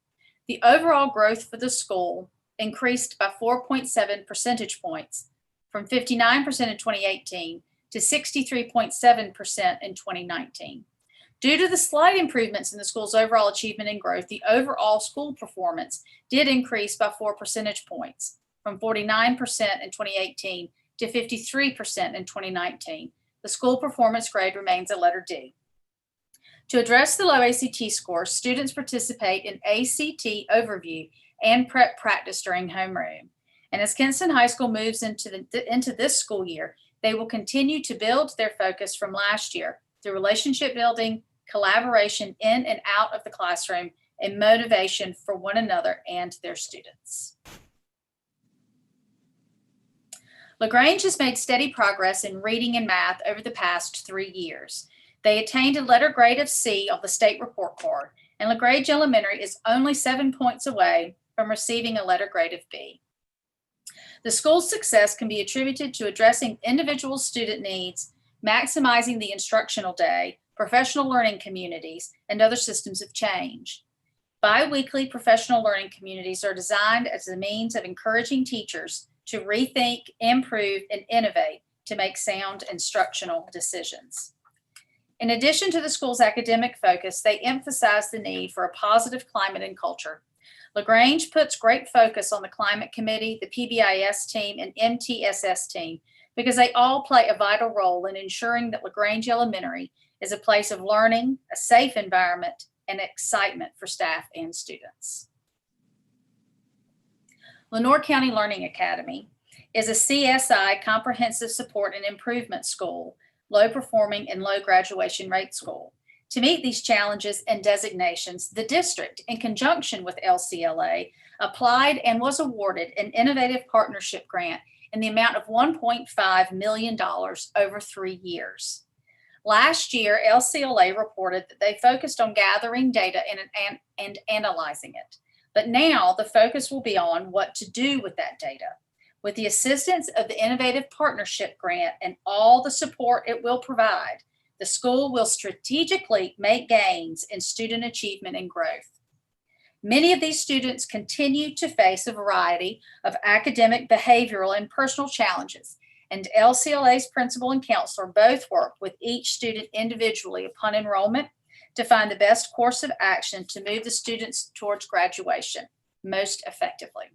The overall growth for the school increased by 4.7 percentage points from 59% in 2018 to 63.7% in 2019. Due to the slight improvements in the school's overall achievement and growth, the overall school performance did increase by 4 percentage points from 49% in 2018 to 53% in 2019. The school performance grade remains a letter D. To address the low ACT score, students participate in ACT overview and prep practice during homeroom. And as Kinston High School moves into this school year, they will continue to build their focus from last year through relationship building, collaboration in and out of the classroom, and motivation for one another and their students. Lagrange has made steady progress in reading and math over the past 3 years. They attained a letter grade of C on the state report card, and Lagrange Elementary is only 7 points away from receiving a letter grade of B. The school's success can be attributed to addressing individual student needs, maximizing the instructional day, professional learning communities, and other systems of change. Bi-weekly professional learning communities are designed as a means of encouraging teachers to rethink, improve, and innovate to make sound instructional decisions. In addition to the school's academic focus, they emphasize the need for a positive climate and culture. Lagrange puts great focus on the climate committee, the PBIS team, and MTSS team because they all play a vital role in ensuring that Lagrange Elementary is a place of learning, a safe environment, and excitement for staff and students. Lenoir County Learning Academy is a CSI comprehensive support and improvement school, low performing and low graduation rate school. To meet these challenges and designations, the district, in conjunction with LCLA, applied and was awarded an innovative partnership grant in the amount of $1.5 million over 3 years. Last year, LCLA reported that they focused on gathering data and analyzing it. But now the focus will be on what to do with that data. With the assistance of the Innovative Partnership Grant and all the support it will provide, the school will strategically make gains in student achievement and growth. Many of these students continue to face a variety of academic, behavioral, and personal challenges, and LCLA's principal and counselor both work with each student individually upon enrollment to find the best course of action to move the students towards graduation most effectively.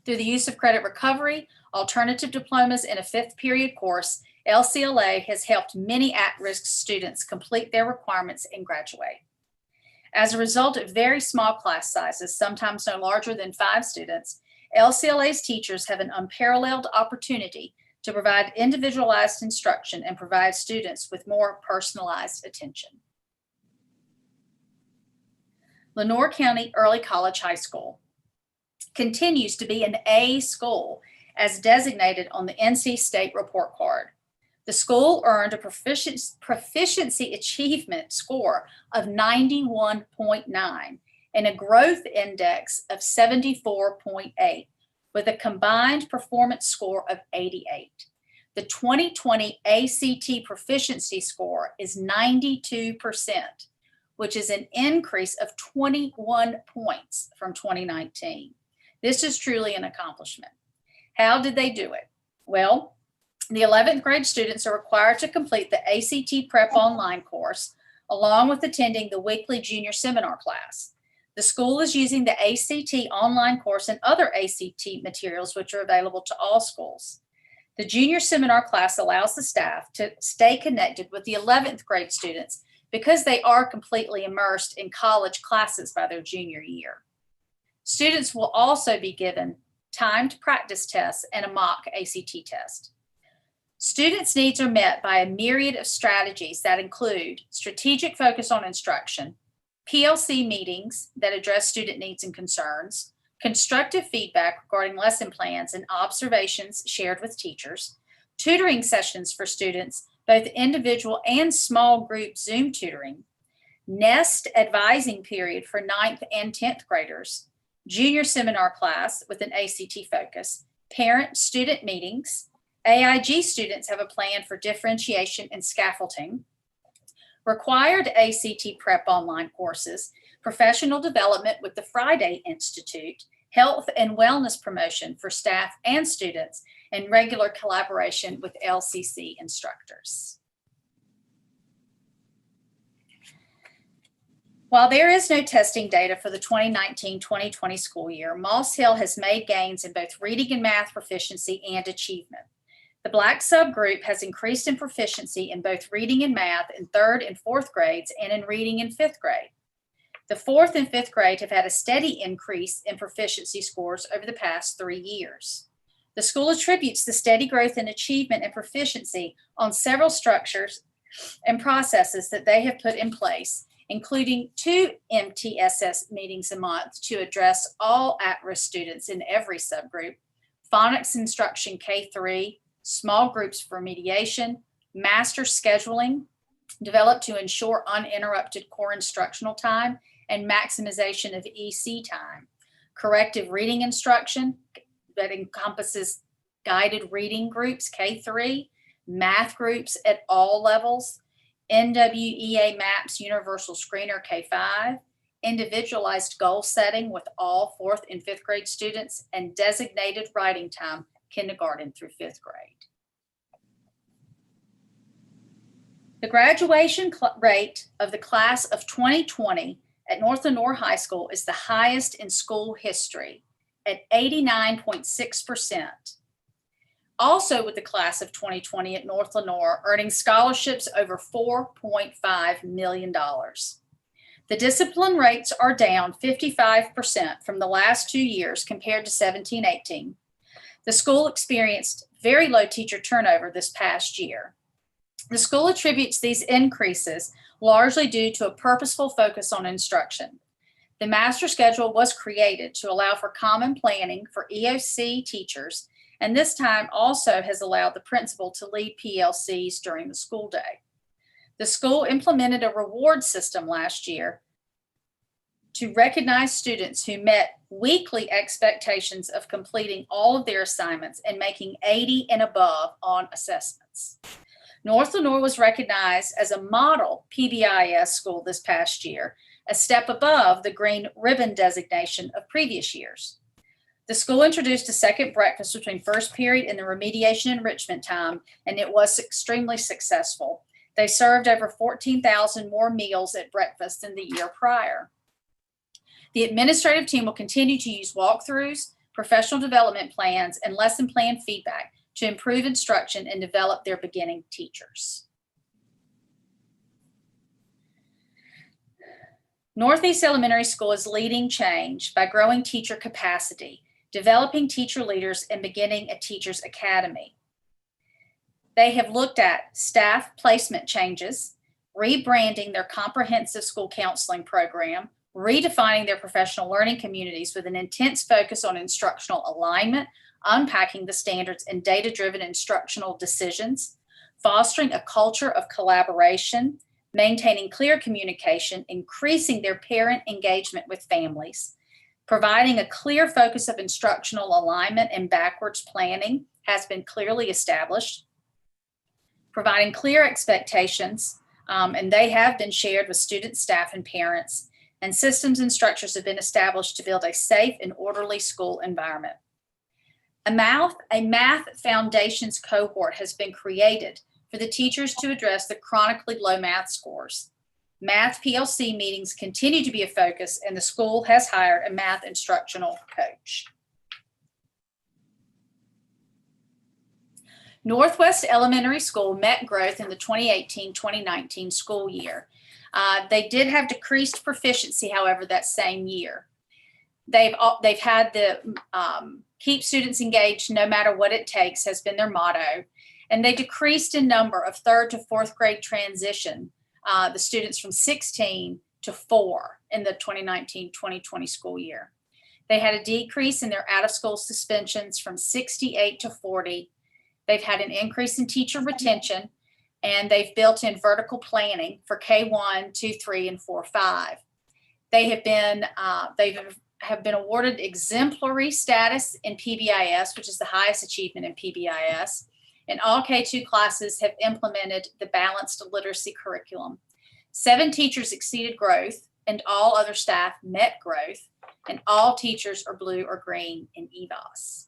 Through the use of credit recovery, alternative diplomas, and a 5th period course, LCLA has helped many at-risk students complete their requirements and graduate. As a result of very small class sizes, sometimes no larger than 5 students, LCLA's teachers have an unparalleled opportunity to provide individualized instruction and provide students with more personalized attention. Lenoir County Early College High School continues to be an A school as designated on the NC State report card. The school earned a proficiency achievement score of 91.9 and a growth index of 74.8 with a combined performance score of 88. The 2020 ACT proficiency score is 92%, which is an increase of 21 points from 2019. This is truly an accomplishment. How did they do it? Well, the 11th grade students are required to complete the ACT Prep online course, along with attending the weekly junior seminar class. The school is using the ACT online course and other ACT materials, which are available to all schools. The junior seminar class allows the staff to stay connected with the 11th grade students because they are completely immersed in college classes by their junior year. Students will also be given timed practice tests and a mock ACT test. Students' needs are met by a myriad of strategies that include strategic focus on instruction, PLC meetings that address student needs and concerns, constructive feedback regarding lesson plans and observations shared with teachers, tutoring sessions for students, both individual and small group Zoom tutoring, NEST advising period for 9th and 10th graders, junior seminar class with an ACT focus, parent-student meetings. AIG students have a plan for differentiation and scaffolding, required ACT Prep online courses, professional development with the Friday Institute, health and wellness promotion for staff and students, and regular collaboration with LCC instructors. While there is no testing data for the 2019-2020 school year, Moss Hill has made gains in both reading and math proficiency and achievement. The Black subgroup has increased in proficiency in both reading and math in 3rd and 4th grades and in reading in 5th grade. The 4th and 5th grade have had a steady increase in proficiency scores over the past 3 years. The school attributes the steady growth in achievement and proficiency on several structures and processes that they have put in place, including 2 MTSS meetings a month to address all at-risk students in every subgroup, phonics instruction K-3, small groups for mediation, master scheduling, developed to ensure uninterrupted core instructional time and maximization of EC time, corrective reading instruction that encompasses guided reading groups K-3, math groups at all levels, NWEA MAPS Universal Screener K-5, individualized goal setting with all 4th and 5th grade students, and designated writing time kindergarten through 5th grade. The graduation rate of the class of 2020 at North Lenore High School is the highest in school history at 89.6%. Also with the class of 2020 at North Lenore, earning scholarships over $4.5 million. The discipline rates are down 55% from the last 2 years compared to 17-18. The school experienced very low teacher turnover this past year. The school attributes these increases largely due to a purposeful focus on instruction. The master schedule was created to allow for common planning for EOC teachers, and this time also has allowed the principal to lead PLCs during the school day. The school implemented a reward system last year to recognize students who met weekly expectations of completing all of their assignments and making 80 and above on assessments. North Lenore was recognized as a model PBIS school this past year, a step above the green ribbon designation of previous years. The school introduced a second breakfast between first period and the remediation enrichment time, and it was extremely successful. They served over 14,000 more meals at breakfast than the year prior. The administrative team will continue to use walkthroughs, professional development plans, and lesson plan feedback to improve instruction and develop their beginning teachers. Northeast Elementary School is leading change by growing teacher capacity, developing teacher leaders, and beginning a teacher's academy. They have looked at staff placement changes, rebranding their comprehensive school counseling program, redefining their professional learning communities with an intense focus on instructional alignment, unpacking the standards and data-driven instructional decisions, fostering a culture of collaboration, maintaining clear communication, increasing their parent engagement with families, providing a clear focus of instructional alignment and backwards planning has been clearly established, providing clear expectations, and they have been shared with students, staff, and parents, and systems and structures have been established to build a safe and orderly school environment. A math foundations cohort has been created for the teachers to address the chronically low math scores. Math PLC meetings continue to be a focus, and the school has hired a math instructional coach. Northwest Elementary School met growth in the 2018-2019 school year. They did have decreased proficiency, however, that same year. They've had the keep students engaged no matter what it takes has been their motto. And they decreased in number of 3rd to 4th grade transition, the students from 16 to 4 in the 2019-2020 school year. They had a decrease in their out-of-school suspensions from 68 to 40. They've had an increase in teacher retention, and they've built in vertical planning for K1, 2, 3, and 4, 5. They have been awarded exemplary status in PBIS, which is the highest achievement in PBIS. And all K2 classes have implemented the balanced literacy curriculum. 7 teachers exceeded growth, and all other staff met growth, and all teachers are blue or green in EVOS.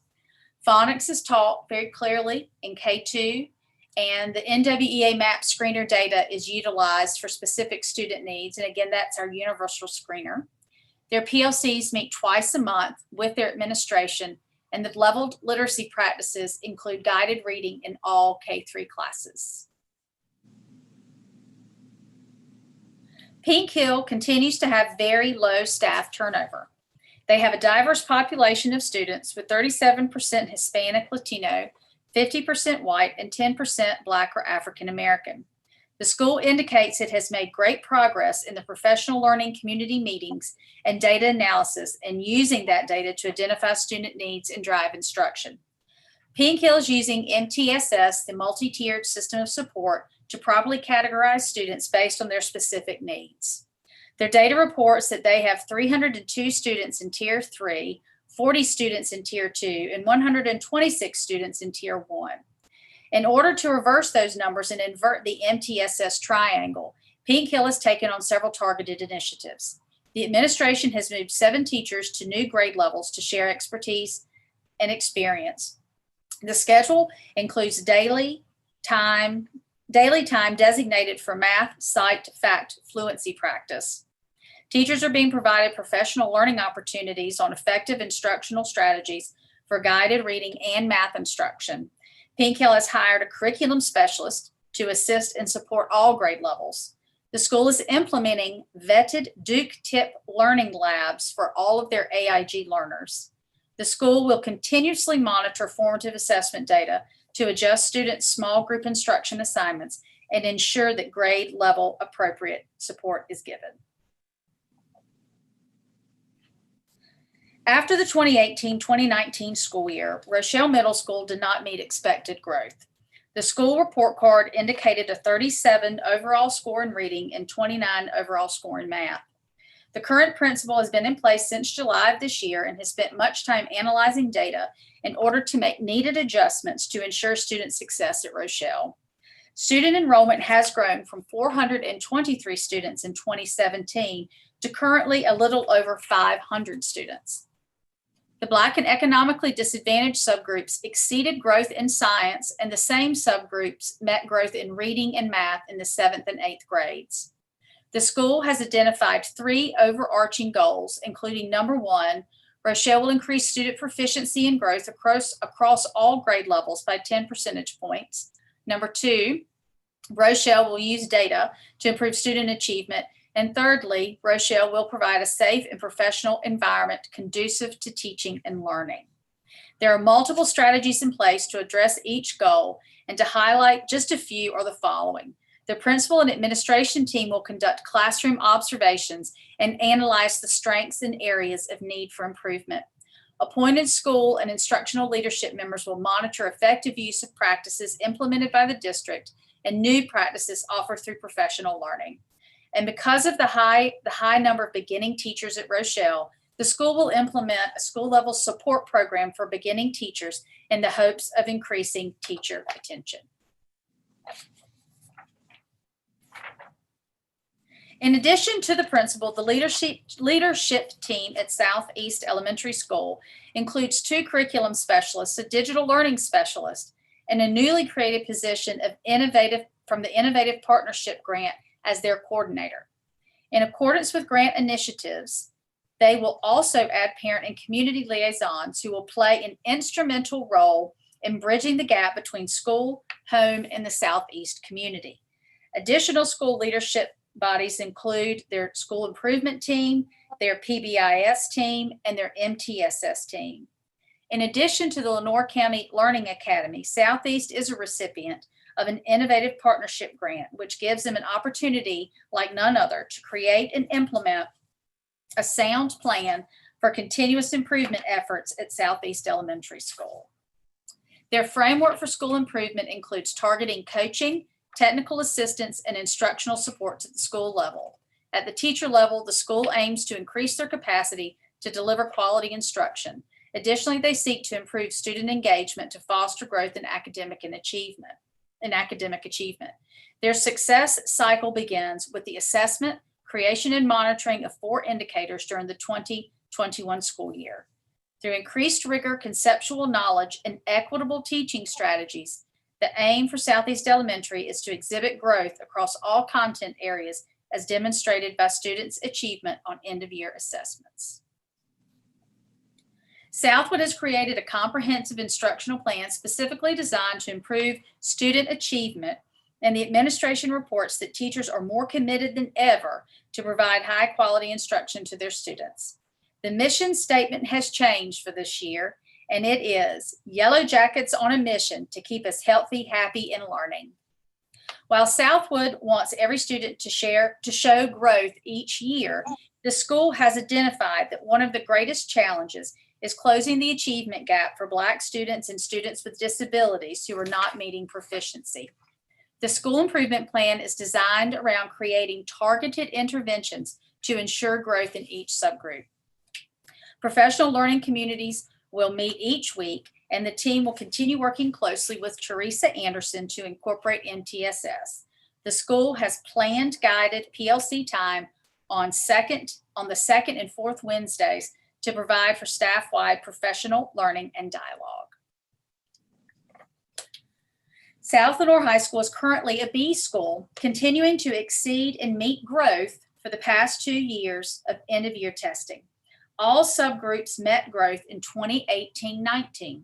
Phonics is taught very clearly in K2, and the NWEA MAP screener data is utilized for specific student needs. And again, that's our universal screener. Their PLCs meet twice a month with their administration, and the leveled literacy practices include guided reading in all K3 classes. Pink Hill continues to have very low staff turnover. They have a diverse population of students with 37% Hispanic Latino, 50% white, and 10% Black or African American. The school indicates it has made great progress in the professional learning community meetings and data analysis, and using that data to identify student needs and drive instruction. Pink Hill is using MTSS, the multi-tiered system of support, to properly categorize students based on their specific needs. Their data reports that they have 302 students in Tier 3, 40 students in Tier 2, and 126 students in Tier 1. In order to reverse those numbers and invert the MTSS triangle, Pink Hill has taken on several targeted initiatives. The administration has moved 7 teachers to new grade levels to share expertise and experience. The schedule includes daily time designated for math, psych, fact, fluency practice. Teachers are being provided professional learning opportunities on effective instructional strategies for guided reading and math instruction. Pink Hill has hired a curriculum specialist to assist and support all grade levels. The school is implementing vetted Duke Tip learning labs for all of their AIG learners. The school will continuously monitor formative assessment data to adjust students' small group instruction assignments and ensure that grade level appropriate support is given. After the 2018-2019 school year, Rochelle Middle School did not meet expected growth. The school report card indicated a 37 overall score in reading and 29 overall score in math. The current principal has been in place since July of this year and has spent much time analyzing data in order to make needed adjustments to ensure student success at Rochelle. Student enrollment has grown from 423 students in 2017 to currently a little over 500 students. The Black and economically disadvantaged subgroups exceeded growth in science, and the same subgroups met growth in reading and math in the 7th and 8th grades. The school has identified 3 overarching goals, including number 1, Rochelle will increase student proficiency and growth across all grade levels by 10 percentage points. Number 2, Rochelle will use data to improve student achievement. And thirdly, Rochelle will provide a safe and professional environment conducive to teaching and learning. There are multiple strategies in place to address each goal, and to highlight just a few are the following. The principal and administration team will conduct classroom observations and analyze the strengths and areas of need for improvement. Appointed school and instructional leadership members will monitor effective use of practices implemented by the district and new practices offered through professional learning. And because of the high number of beginning teachers at Rochelle, the school will implement a school-level support program for beginning teachers in the hopes of increasing teacher retention. In addition to the principal, the leadership team at Southeast Elementary School includes 2 curriculum specialists, a digital learning specialist, and a newly created position of from the Innovative Partnership Grant as their coordinator. In accordance with grant initiatives, they will also add parent and community liaisons who will play an instrumental role in bridging the gap between school, home, and the Southeast community. Additional school leadership bodies include their school improvement team, their PBIS team, and their MTSS team. In addition to the Lenoir County Learning Academy, Southeast is a recipient of an Innovative Partnership Grant, which gives them an opportunity like none other to create and implement a sound plan for continuous improvement efforts at Southeast Elementary School. Their framework for school improvement includes targeting coaching, technical assistance, and instructional support at the school level. At the teacher level, the school aims to increase their capacity to deliver quality instruction. Additionally, they seek to improve student engagement to foster growth in academic achievement. Their success cycle begins with the assessment, creation, and monitoring of 4 indicators during the 2021 school year. Through increased rigor, conceptual knowledge, and equitable teaching strategies, the aim for Southeast Elementary is to exhibit growth across all content areas as demonstrated by students' achievement on end-of-year assessments. Southwood has created a comprehensive instructional plan specifically designed to improve student achievement, and the administration reports that teachers are more committed than ever to provide high-quality instruction to their students. The mission statement has changed for this year, and it is Yellow Jackets on a mission to keep us healthy, happy, and learning. While Southwood wants every student to show growth each year, the school has identified that one of the greatest challenges is closing the achievement gap for Black students and students with disabilities who are not meeting proficiency. The school improvement plan is designed around creating targeted interventions to ensure growth in each subgroup. Professional learning communities will meet each week, and the team will continue working closely with Teresa Anderson to incorporate MTSS. The school has planned guided PLC time on the second and fourth Wednesdays to provide for staff-wide professional learning and dialogue. South Lenoir High School is currently a B school, continuing to exceed and meet growth for the past 2 years of end-of-year testing. All subgroups met growth in 2018-19,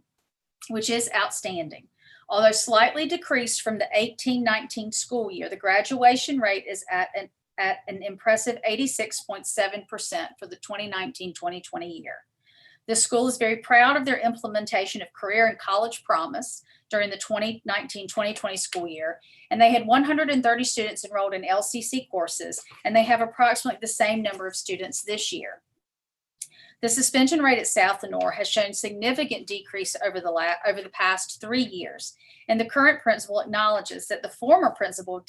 which is outstanding. Although slightly decreased from the 18-19 school year, the graduation rate is at an impressive 86.7% for the 2019-2020 year. The school is very proud of their implementation of career and college promise during the 2019-2020 school year, and they had 130 students enrolled in LCC courses, and they have approximately the same number of students this year. The suspension rate at South Lenoir has shown significant decrease over the past 3 years, and the current principal acknowledges that the former principal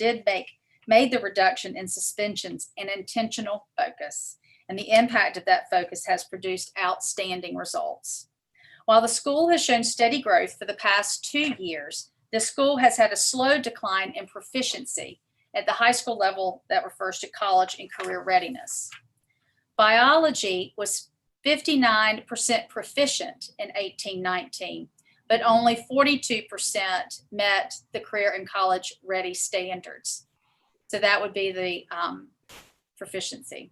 made the reduction in suspensions an intentional focus, and the impact of that focus has produced outstanding results. While the school has shown steady growth for the past 2 years, the school has had a slow decline in proficiency at the high school level that refers to college and career readiness. Biology was 59% proficient in 18-19, but only 42% met the career and college ready standards. So that would be the proficiency.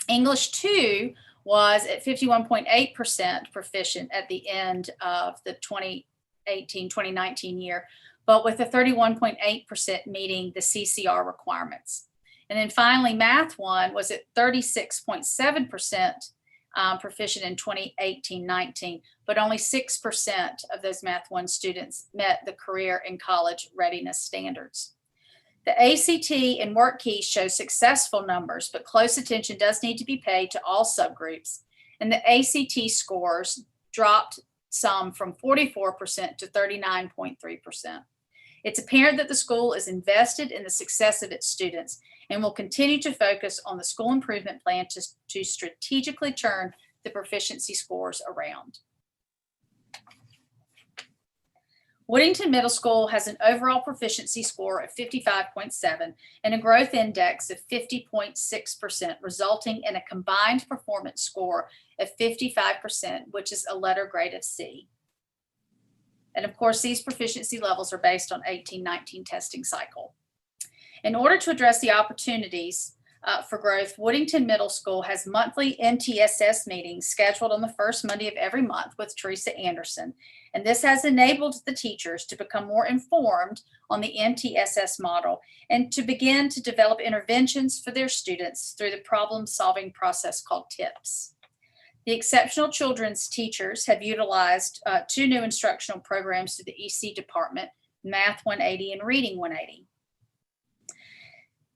English 2 was at 51.8% proficient at the end of the 2018-2019 year, but with a 31.8% meeting the CCR requirements. And then finally, Math 1 was at 36.7% proficient in 2018-19, but only 6% of those Math 1 students met the career and college readiness standards. The ACT and WorkKeys show successful numbers, but close attention does need to be paid to all subgroups. And the ACT scores dropped some from 44% to 39.3%. It's apparent that the school is invested in the success of its students and will continue to focus on the school improvement plan to strategically turn the proficiency scores around. Woodington Middle School has an overall proficiency score of 55.7 and a growth index of 50.6%, resulting in a combined performance score of 55%, which is a letter grade of C. And of course, these proficiency levels are based on 18-19 testing cycle. In order to address the opportunities for growth, Woodington Middle School has monthly MTSS meetings scheduled on the first Monday of every month with Teresa Anderson. And this has enabled the teachers to become more informed on the MTSS model and to begin to develop interventions for their students through the problem-solving process called TIPS. The exceptional children's teachers have utilized 2 new instructional programs through the EC department, Math 180 and Reading 180.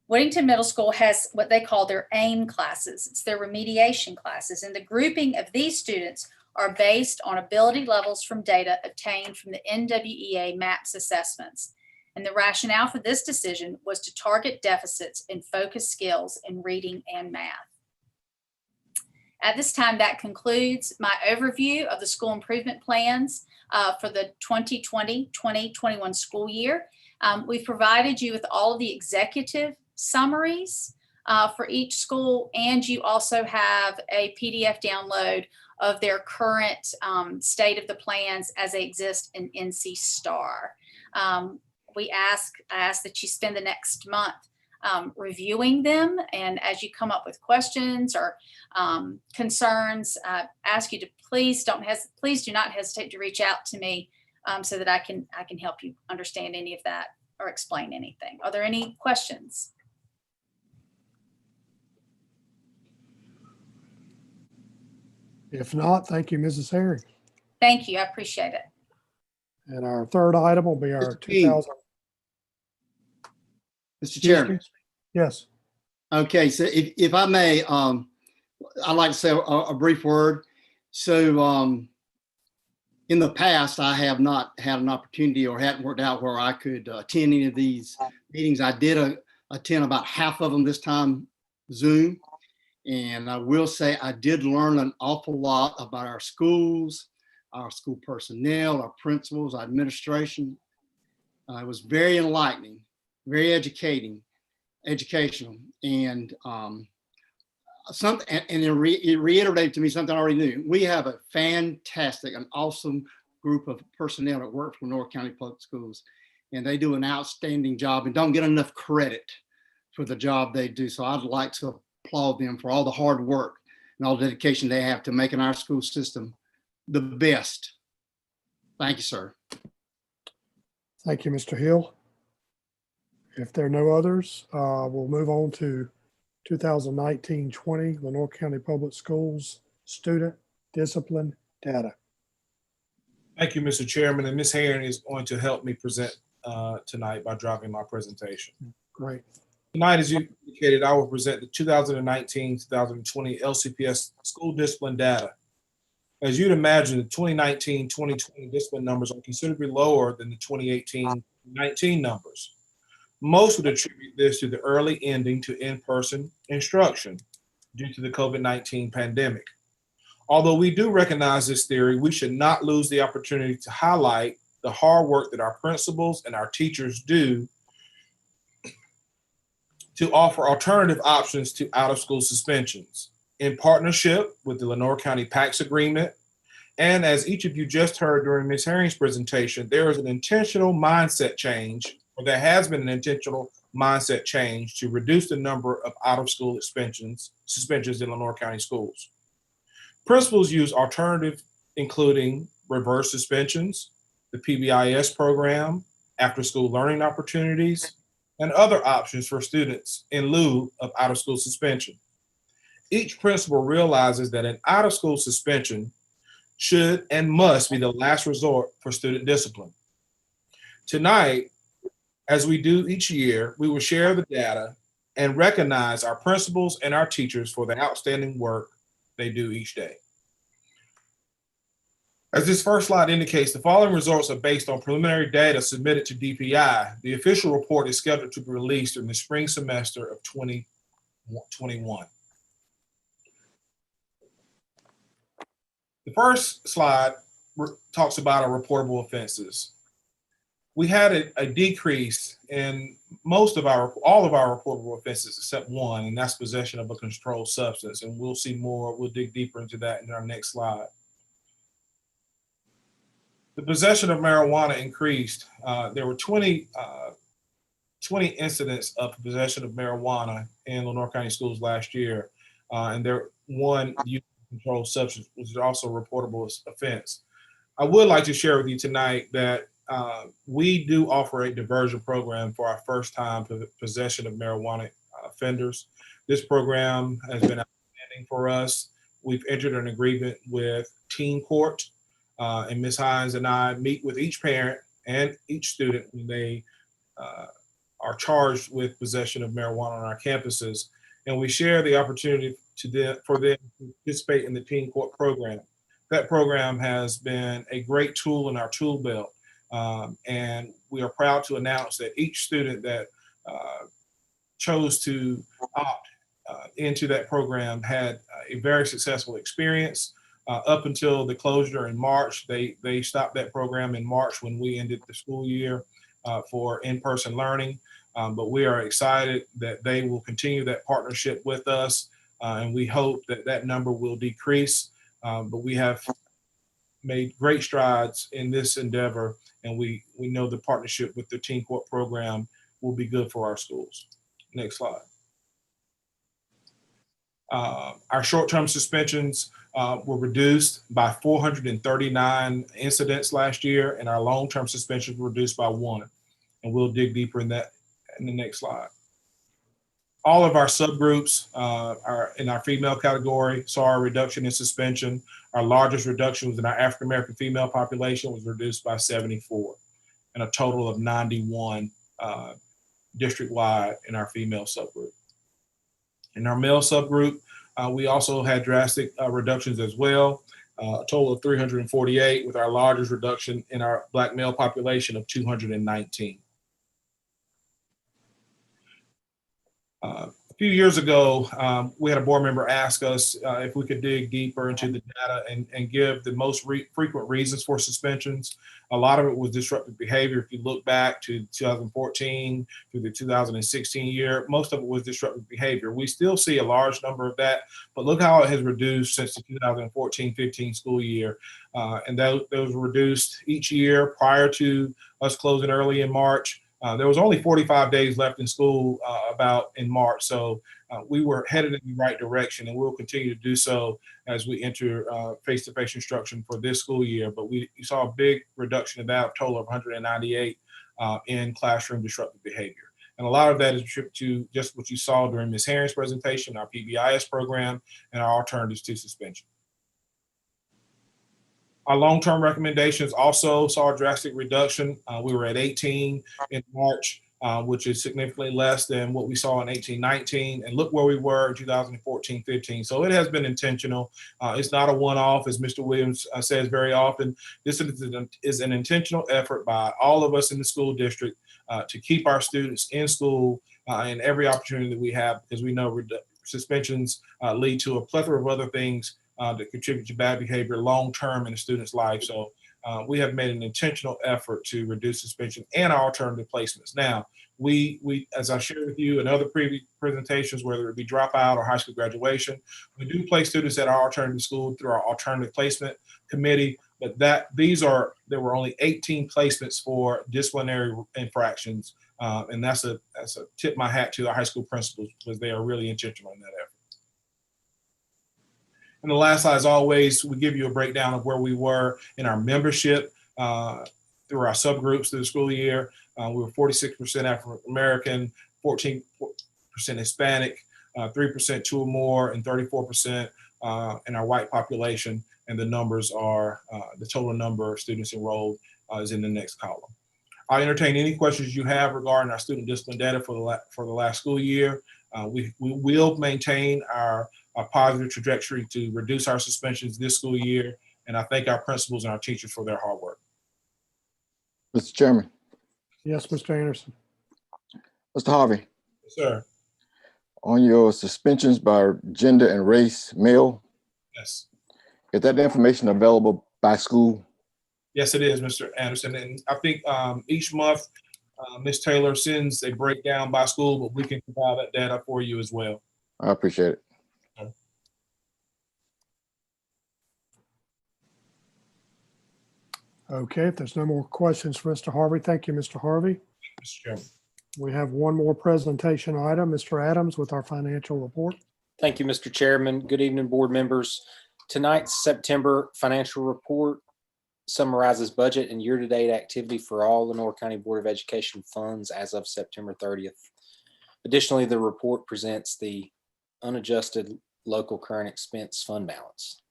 Woodington Middle School has what they call their AIM classes. It's their remediation classes, and the grouping of these students are based on ability levels from data obtained from the NWEA MAPS assessments. And the rationale for this decision was to target deficits in focus skills in reading and math. At this time, that concludes my overview of the school improvement plans for the 2020-2021 school year. We've provided you with all of the executive summaries for each school, and you also have a PDF download of their current state of the plans as they exist in NC STAR. I ask that you spend the next month reviewing them, and as you come up with questions or concerns, ask you to please do not hesitate to reach out to me so that I can help you understand any of that or explain anything. Are there any questions? If not, thank you, Mrs. Herring. Thank you. I appreciate it. And our third item will be our Mr. King. 2000. Mr. Chairman. Yes. Okay, so if I may, I'd like to say a brief word. So in the past, I have not had an opportunity or hadn't worked out where I could attend any of these meetings. I did attend about half of them this time, Zoom. And I will say I did learn an awful lot about our schools, our school personnel, our principals, our administration. It was very enlightening, very educational, and it reiterated to me something I already knew. We have a fantastic, an awesome group of personnel that work for Lenoir County Public Schools, and they do an outstanding job and don't get enough credit for the job they do. So I'd like to applaud them for all the hard work and all the dedication they have to making our school system the best. Thank you, sir. Thank you, Mr. Hill. If there are no others, we'll move on to 2019-20 Lenoir County Public Schools student discipline data. Thank you, Mr. Chairman, and Ms. Herring is going to help me present tonight by driving my presentation. Great. Tonight, as you indicated, I will present the 2019-2020 LCPS school discipline data. As you'd imagine, the 2019-2020 discipline numbers are considerably lower than the 2018-19 numbers. Most would attribute this to the early ending to in-person instruction due to the COVID-19 pandemic. Although we do recognize this theory, we should not lose the opportunity to highlight the hard work that our principals and our teachers do to offer alternative options to out-of-school suspensions. In partnership with the Lenoir County PACS agreement, and as each of you just heard during Ms. Herring's presentation, there is an intentional mindset change, or there has been an intentional mindset change to reduce the number of out-of-school suspensions in Lenoir County schools. Principals use alternatives, including reverse suspensions, the PBIS program, after-school learning opportunities, and other options for students in lieu of out-of-school suspension. Each principal realizes that an out-of-school suspension should and must be the last resort for student discipline. Tonight, as we do each year, we will share the data and recognize our principals and our teachers for the outstanding work they do each day. As this first slide indicates, the following results are based on preliminary data submitted to DPI. The official report is scheduled to be released during the spring semester of 2021. The first slide talks about our reportable offenses. We had a decrease in all of our reportable offenses except one, and that's possession of a controlled substance. And we'll see more, we'll dig deeper into that in our next slide. The possession of marijuana increased. There were 20 incidents of possession of marijuana in Lenoir County schools last year. And one use of controlled substance was also a reportable offense. I would like to share with you tonight that we do offer a diversion program for our first-time possession of marijuana offenders. This program has been outstanding for us. We've entered an agreement with Teen Court, and Ms. Hines and I meet with each parent and each student when they are charged with possession of marijuana on our campuses, and we share the opportunity for them to participate in the Teen Court program. That program has been a great tool in our tool belt. And we are proud to announce that each student that chose to opt into that program had a very successful experience. Up until the closure in March, they stopped that program in March when we ended the school year for in-person learning. But we are excited that they will continue that partnership with us, and we hope that that number will decrease. But we have made great strides in this endeavor, and we know the partnership with the Teen Court program will be good for our schools. Next slide. Our short-term suspensions were reduced by 439 incidents last year, and our long-term suspensions were reduced by 1. And we'll dig deeper in that in the next slide. All of our subgroups are in our female category saw a reduction in suspension. Our largest reduction was in our African-American female population, was reduced by 74, and a total of 91 district-wide in our female subgroup. In our male subgroup, we also had drastic reductions as well, a total of 348, with our largest reduction in our Black male population of 219. A few years ago, we had a board member ask us if we could dig deeper into the data and give the most frequent reasons for suspensions. A lot of it was disruptive behavior. If you look back to 2014 through the 2016 year, most of it was disruptive behavior. We still see a large number of that, but look how it has reduced since the 2014-15 school year. And those were reduced each year prior to us closing early in March. There was only 45 days left in school about in March, so we were headed in the right direction, and we'll continue to do so as we enter face-to-face instruction for this school year. But we saw a big reduction of that, a total of 198 in classroom disruptive behavior. And a lot of that is attributed to just what you saw during Ms. Herring's presentation, our PBIS program, and our alternatives to suspension. Our long-term recommendations also saw a drastic reduction. We were at 18 in March, which is significantly less than what we saw in 18-19. And look where we were in 2014-15. So it has been intentional. It's not a one-off, as Mr. Williams says very often. This is an intentional effort by all of us in the school district to keep our students in school and every opportunity that we have, because we know suspensions lead to a plethora of other things that contribute to bad behavior long-term in a student's life. So we have made an intentional effort to reduce suspension and our alternative placements. Now, we as I shared with you in other previous presentations, whether it be dropout or high school graduation, we do place students at our alternative school through our alternative placement committee. But there were only 18 placements for disciplinary infractions, and that's a tip my hat to the high school principals, because they are really intentional in that effort. And the last slide, as always, we give you a breakdown of where we were in our membership through our subgroups through the school year. We were 46% African American, 14% Hispanic, 3% two or more, and 34% in our white population. And the numbers are, the total number of students enrolled is in the next column. I'll entertain any questions you have regarding our student discipline data for the last school year. We will maintain our positive trajectory to reduce our suspensions this school year. And I thank our principals and our teachers for their hard work. Mr. Chairman. Yes, Mr. Anderson. Mr. Harvey, Yes, sir. on your suspensions by gender and race, male, Yes. is that information available by school? Yes, it is, Mr. Anderson. And I think each month, Ms. Taylor sends a breakdown by school, but we can compile that data for you as well. I appreciate it. Okay, if there's no more questions for Mr. Harvey, thank you, Mr. Harvey. Mr. Chairman. We have one more presentation item, Mr. Adams, with our financial report. Thank you, Mr. Chairman. Good evening, board members. Tonight's September financial report summarizes budget and year-to-date activity for all Lenoir County Board of Education funds as of September 30th. Additionally, the report presents the unadjusted local current expense fund balance.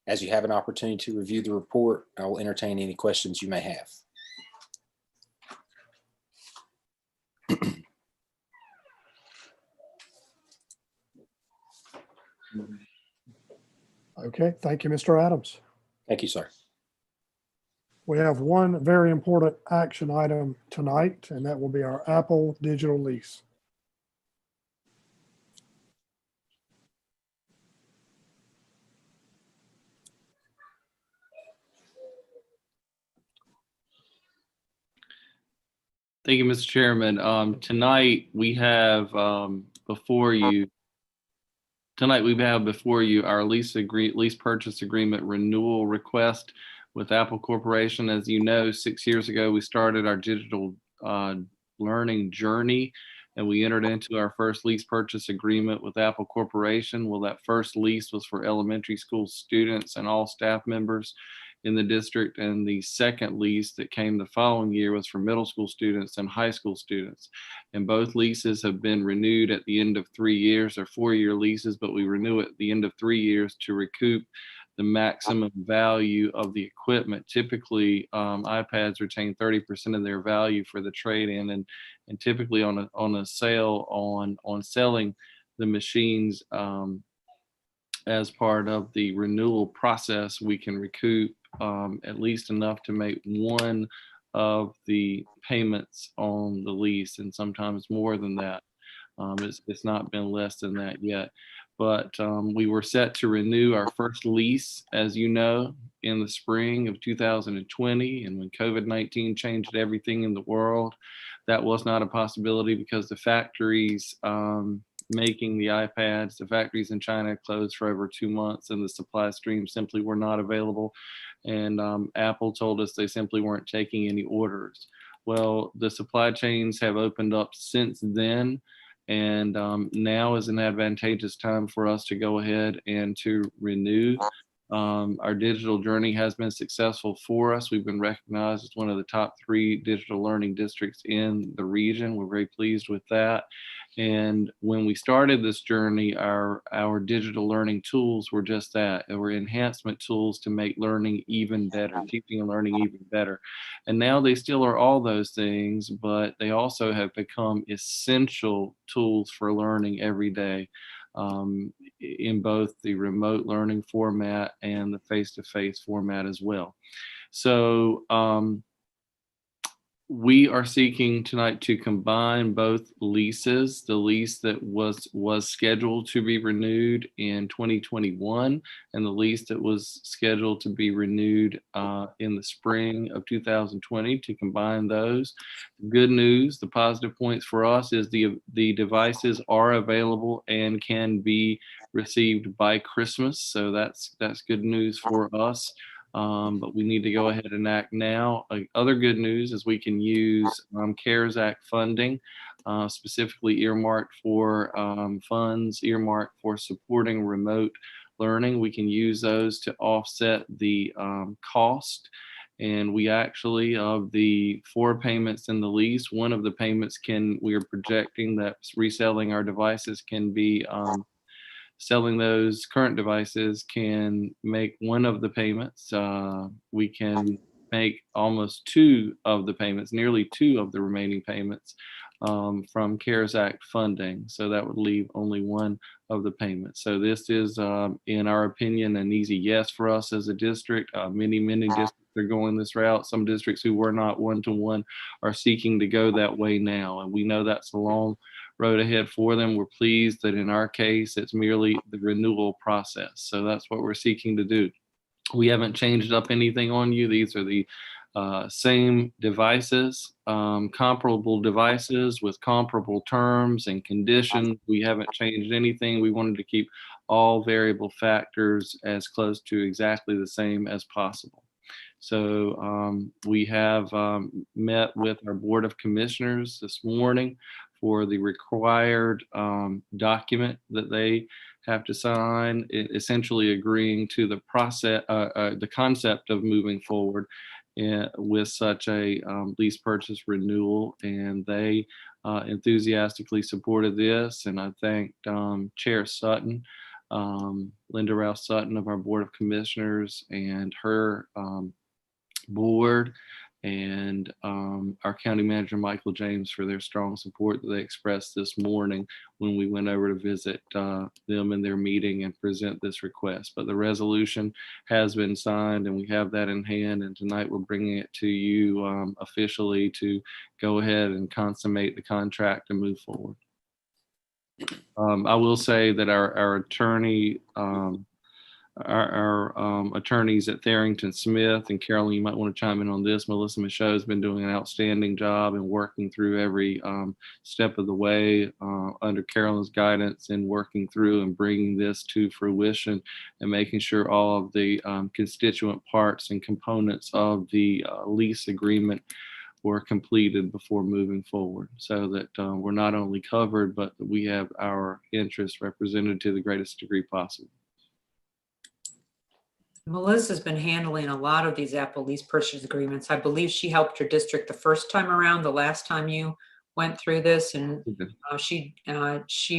As you have an opportunity to review the report, I will entertain any questions you may have. Okay, thank you, Mr. Adams. Thank you, sir. We have one very important action item tonight, and that will be our Apple digital lease. Thank you, Mr. Chairman. Tonight we have before you our lease purchase agreement renewal request with Apple Corporation. As you know, 6 years ago, we started our digital learning journey, and we entered into our first lease purchase agreement with Apple Corporation. Well, that first lease was for elementary school students and all staff members in the district, and the second lease that came the following year was for middle school students and high school students. And both leases have been renewed at the end of 3 years. They're 4-year leases, but we renew at the end of 3 years to recoup the maximum value of the equipment. Typically, iPads retain 30% of their value for the trade-in, and typically on a sale on selling the machines as part of the renewal process, we can recoup at least enough to make one of the payments on the lease, and sometimes more than that. It's not been less than that yet. But we were set to renew our first lease, as you know, in the spring of 2020. And when COVID-19 changed everything in the world, that was not a possibility because the factories making the iPads, the factories in China closed for over 2 months, and the supply streams simply were not available. And Apple told us they simply weren't taking any orders. Well, the supply chains have opened up since then. And now is an advantageous time for us to go ahead and to renew. Our digital journey has been successful for us. We've been recognized as one of the top 3 digital learning districts in the region. We're very pleased with that. And when we started this journey, our digital learning tools were just that. They were enhancement tools to make learning even better, teaching and learning even better. And now they still are all those things, but they also have become essential tools for learning every day, in both the remote learning format and the face-to-face format as well. So we are seeking tonight to combine both leases, the lease that was scheduled to be renewed in 2021 and the lease that was scheduled to be renewed in the spring of 2020, to combine those. Good news, the positive points for us is the devices are available and can be received by Christmas. So that's good news for us. But we need to go ahead and act now. Other good news is we can use CARES Act funding, specifically earmarked for funds earmarked for supporting remote learning. We can use those to offset the cost. And we actually, of the 4 payments in the lease, one of the payments we are projecting that reselling our devices can be selling those current devices can make one of the payments. We can make almost 2 of the payments, nearly 2 of the remaining payments from CARES Act funding. So that would leave only 1 of the payments. So this is, in our opinion, an easy yes for us as a district. Many districts are going this route. Some districts who were not one-to-one are seeking to go that way now. And we know that's a long road ahead for them. We're pleased that in our case, it's merely the renewal process. So that's what we're seeking to do. We haven't changed up anything on you. These are the same devices, comparable devices with comparable terms and conditions. We haven't changed anything. We wanted to keep all variable factors as close to exactly the same as possible. So we have met with our Board of Commissioners this morning for the required document that they have to sign, essentially agreeing to the process, the concept of moving forward with such a lease purchase renewal. And they enthusiastically supported this. And I thanked Chair Sutton, Linda Rouse Sutton of our Board of Commissioners, and her board, and our county manager, Michael James, for their strong support that they expressed this morning when we went over to visit them in their meeting and present this request. But the resolution has been signed and we have that in hand. And tonight we're bringing it to you officially to go ahead and consummate the contract and move forward. I will say that our attorney, our attorneys at Tharrington Smith, and Carolyn, you might want to chime in on this. Melissa Michaud has been doing an outstanding job in working through every step of the way under Carolyn's guidance, and working through and bringing this to fruition and making sure all of the constituent parts and components of the lease agreement were completed before moving forward, so that we're not only covered, but that we have our interests represented to the greatest degree possible. Melissa's been handling a lot of these Apple lease purchase agreements. I believe she helped your district the first time around, the last time you went through this, and she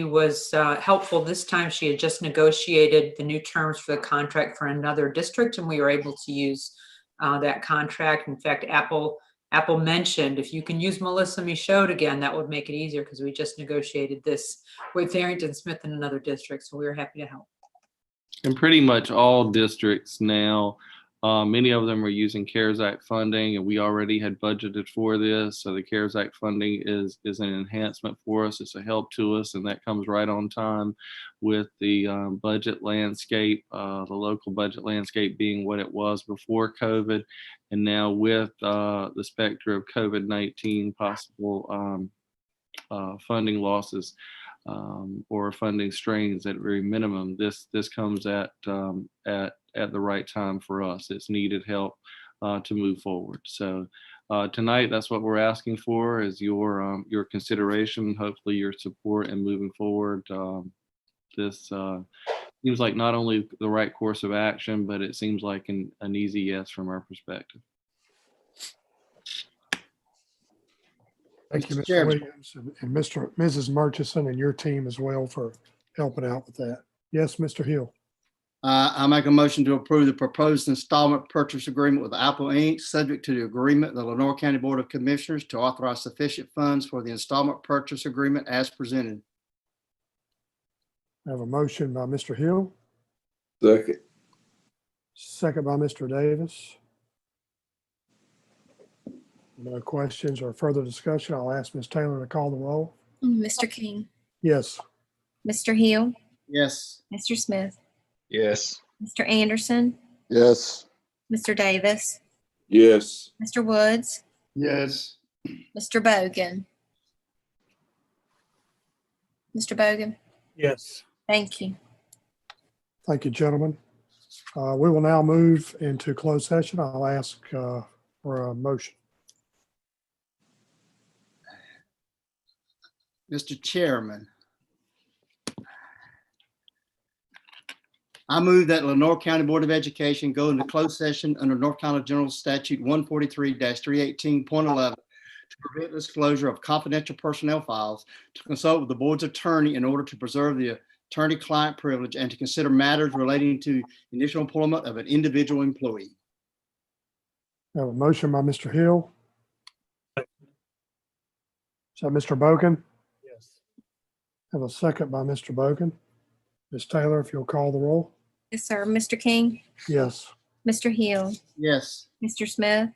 was helpful this time. She had just negotiated the new terms for the contract for another district, and we were able to use that contract. In fact, Apple mentioned, if you can use Melissa Michaud again, that would make it easier, because we just negotiated this with Tharrington Smith in another district, so we were happy to help. And pretty much all districts now, many of them are using CARES Act funding, and we already had budgeted for this. So the CARES Act funding is an enhancement for us. It's a help to us, and that comes right on time with the budget landscape, the local budget landscape being what it was before COVID. And now with the specter of COVID-19 possible funding losses, or funding strains at very minimum, this comes at the right time for us. It's needed help to move forward. So tonight, that's what we're asking for is your consideration, hopefully your support in moving forward. This seems like not only the right course of action, but it seems like an easy yes from our perspective. Thank you, Mr. Mr. Chairman. Williams, and Mrs. Murchison and your team as well for helping out with that. Yes, Mr. Hill. I make a motion to approve the proposed installment purchase agreement with Apple Inc., subject to the agreement of the Lenore County Board of Commissioners to authorize sufficient funds for the installment purchase agreement as presented. I have a motion by Mr. Hill, Second. second by Mr. Davis. No questions or further discussion. I'll ask Ms. Taylor to call the roll. Mr. King, Yes. Mr. Hill, Yes. Mr. Smith, Yes. Mr. Anderson, Yes. Mr. Davis, Yes. Mr. Woods, Yes. Mr. Bogan. Mr. Bogan, Yes. thank you. Thank you, gentlemen. We will now move into closed session. I'll ask for a motion. Mr. Chairman, I move that Lenore County Board of Education go into closed session under North Carolina General Statute 143-318.11 to prevent disclosure of confidential personnel files, to consult with the board's attorney in order to preserve the attorney-client privilege, and to consider matters relating to initial employment of an individual employee. I have a motion by Mr. Hill. Is that Mr. Bogan? Yes. I have a second by Mr. Bogan. Ms. Taylor, if you'll call the roll. Yes, sir. Mr. King, Yes. Mr. Hill, Yes. Mr. Smith,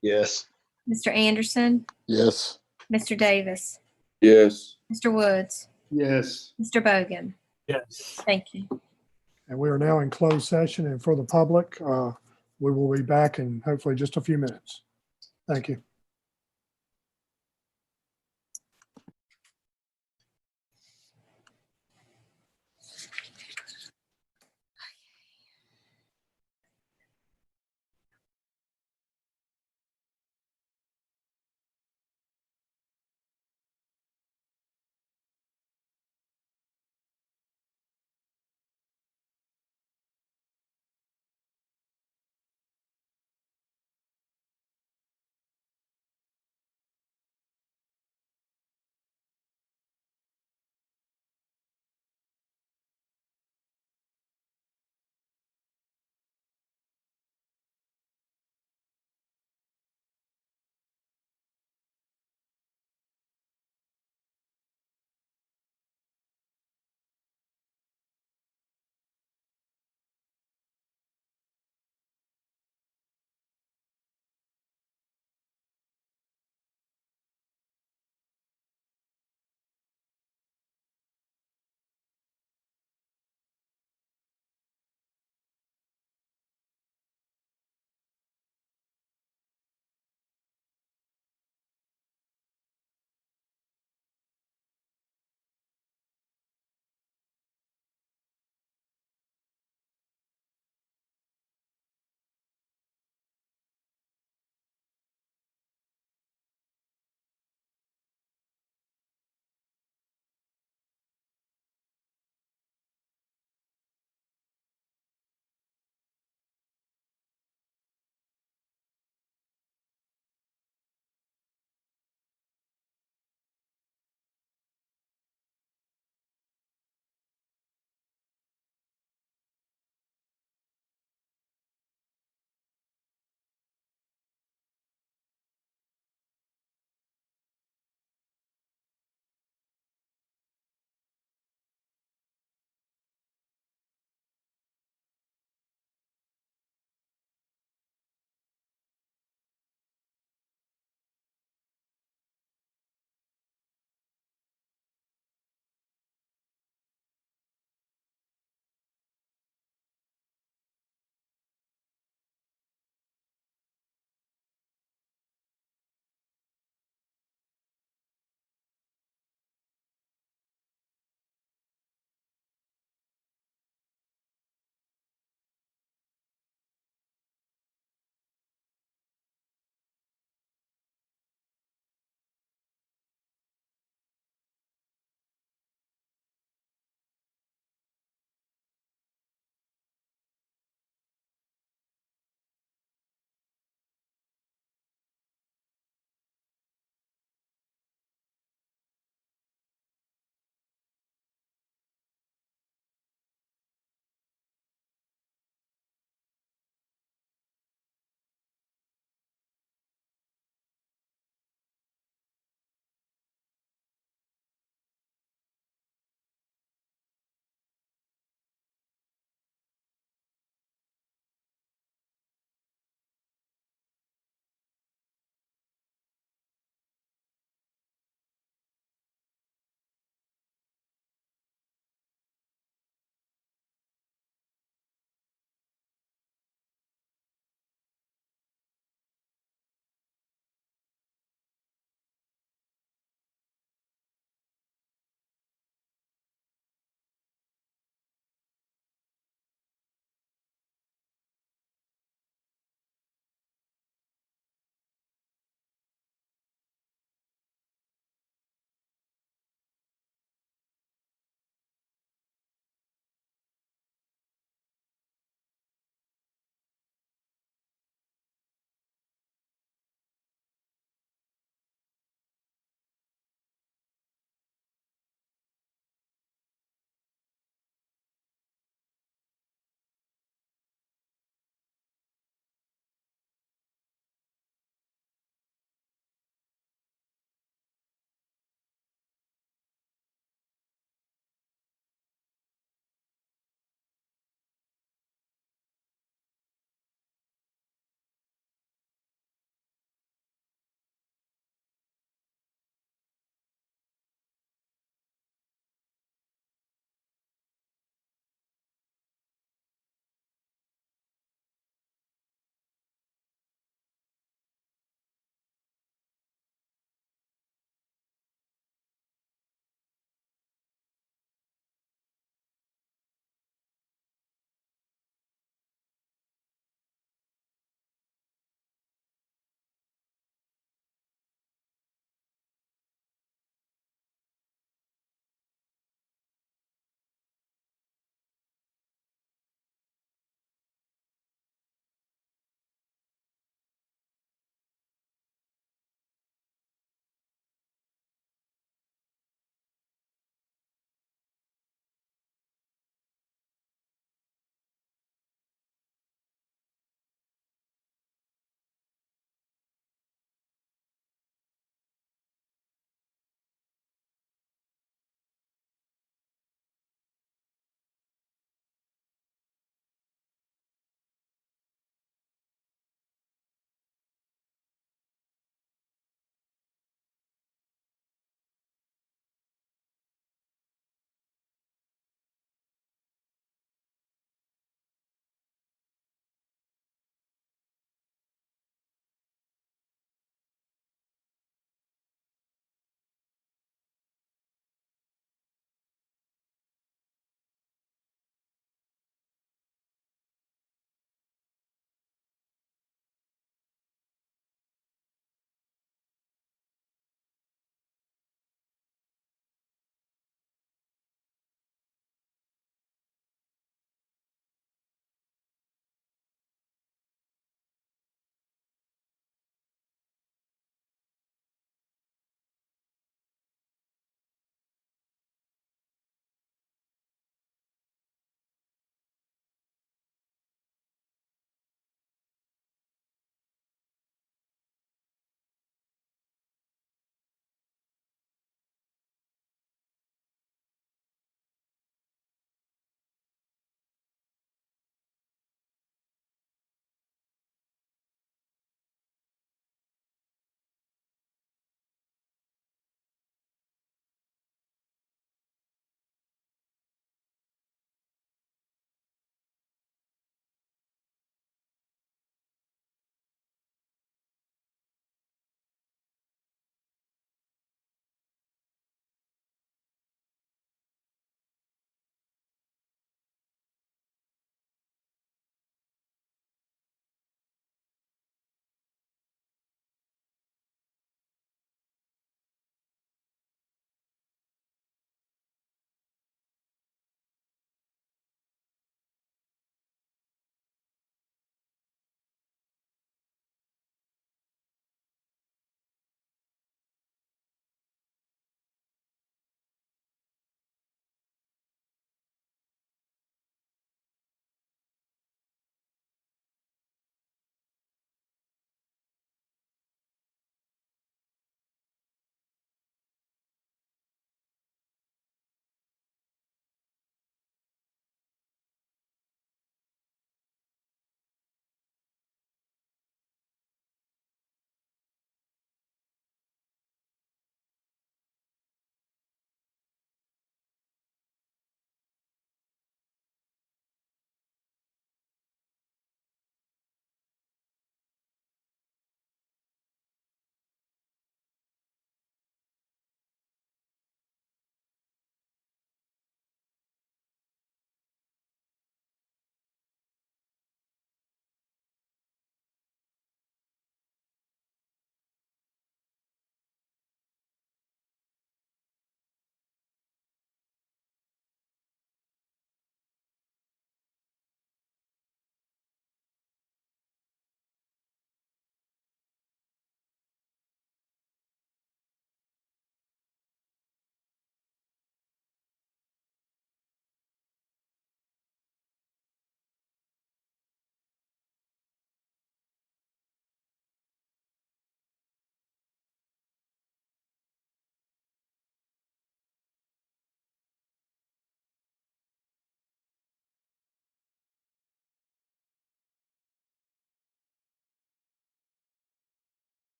Yes. Mr. Anderson, Yes. Mr. Davis, Yes. Mr. Woods, Yes. Mr. Bogan. Yes. Thank you. And we are now in closed session, and for the public, we will be back in hopefully just a few minutes. Thank you.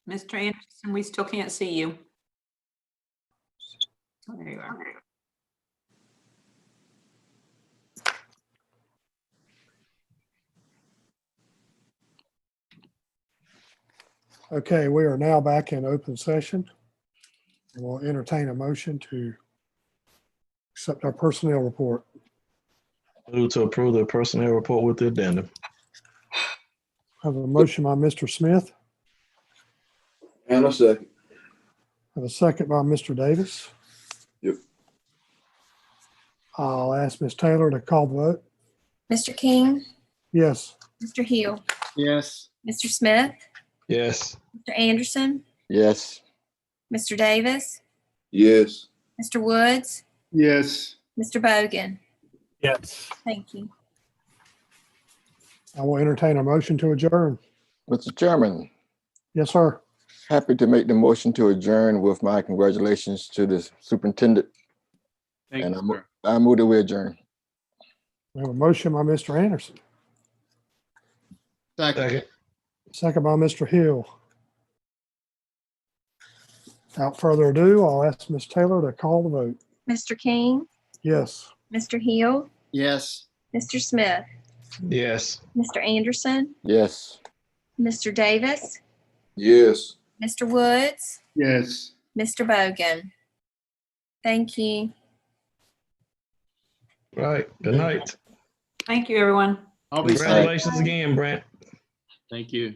Mr. Anderson, we still can't see you. Oh, there you are. Okay, we are now back in open session. And we'll entertain a motion to accept our personnel report. Move to approve the personnel report with the addendum. Have a motion by Mr. Smith. And a second. Have a second by Mr. Davis. Yep. I'll ask Ms. Taylor to call the vote. Mr. King, Yes. Mr. Hill, Yes. Mr. Smith, Yes. Mr. Anderson, Yes. Mr. Davis, Yes. Mr. Woods, Yes. Mr. Bogan. Yes. Thank you. I will entertain a motion to adjourn. Mr. Chairman, Yes, sir. happy to make the motion to adjourn with my congratulations to the superintendent. Thank And you, sir. I move that we adjourn. We have a motion by Mr. Anderson, Second. Second. second by Mr. Hill. Without further ado, I'll ask Ms. Taylor to call the vote. Mr. King, Yes. Mr. Hill, Yes. Mr. Smith, Yes. Mr. Anderson, Yes. Mr. Davis, Yes. Mr. Woods, Yes. Mr. Bogan. Thank you. Right. Good night. Thank you, everyone. I'll be safe. Congratulations again, Brent. Thank you.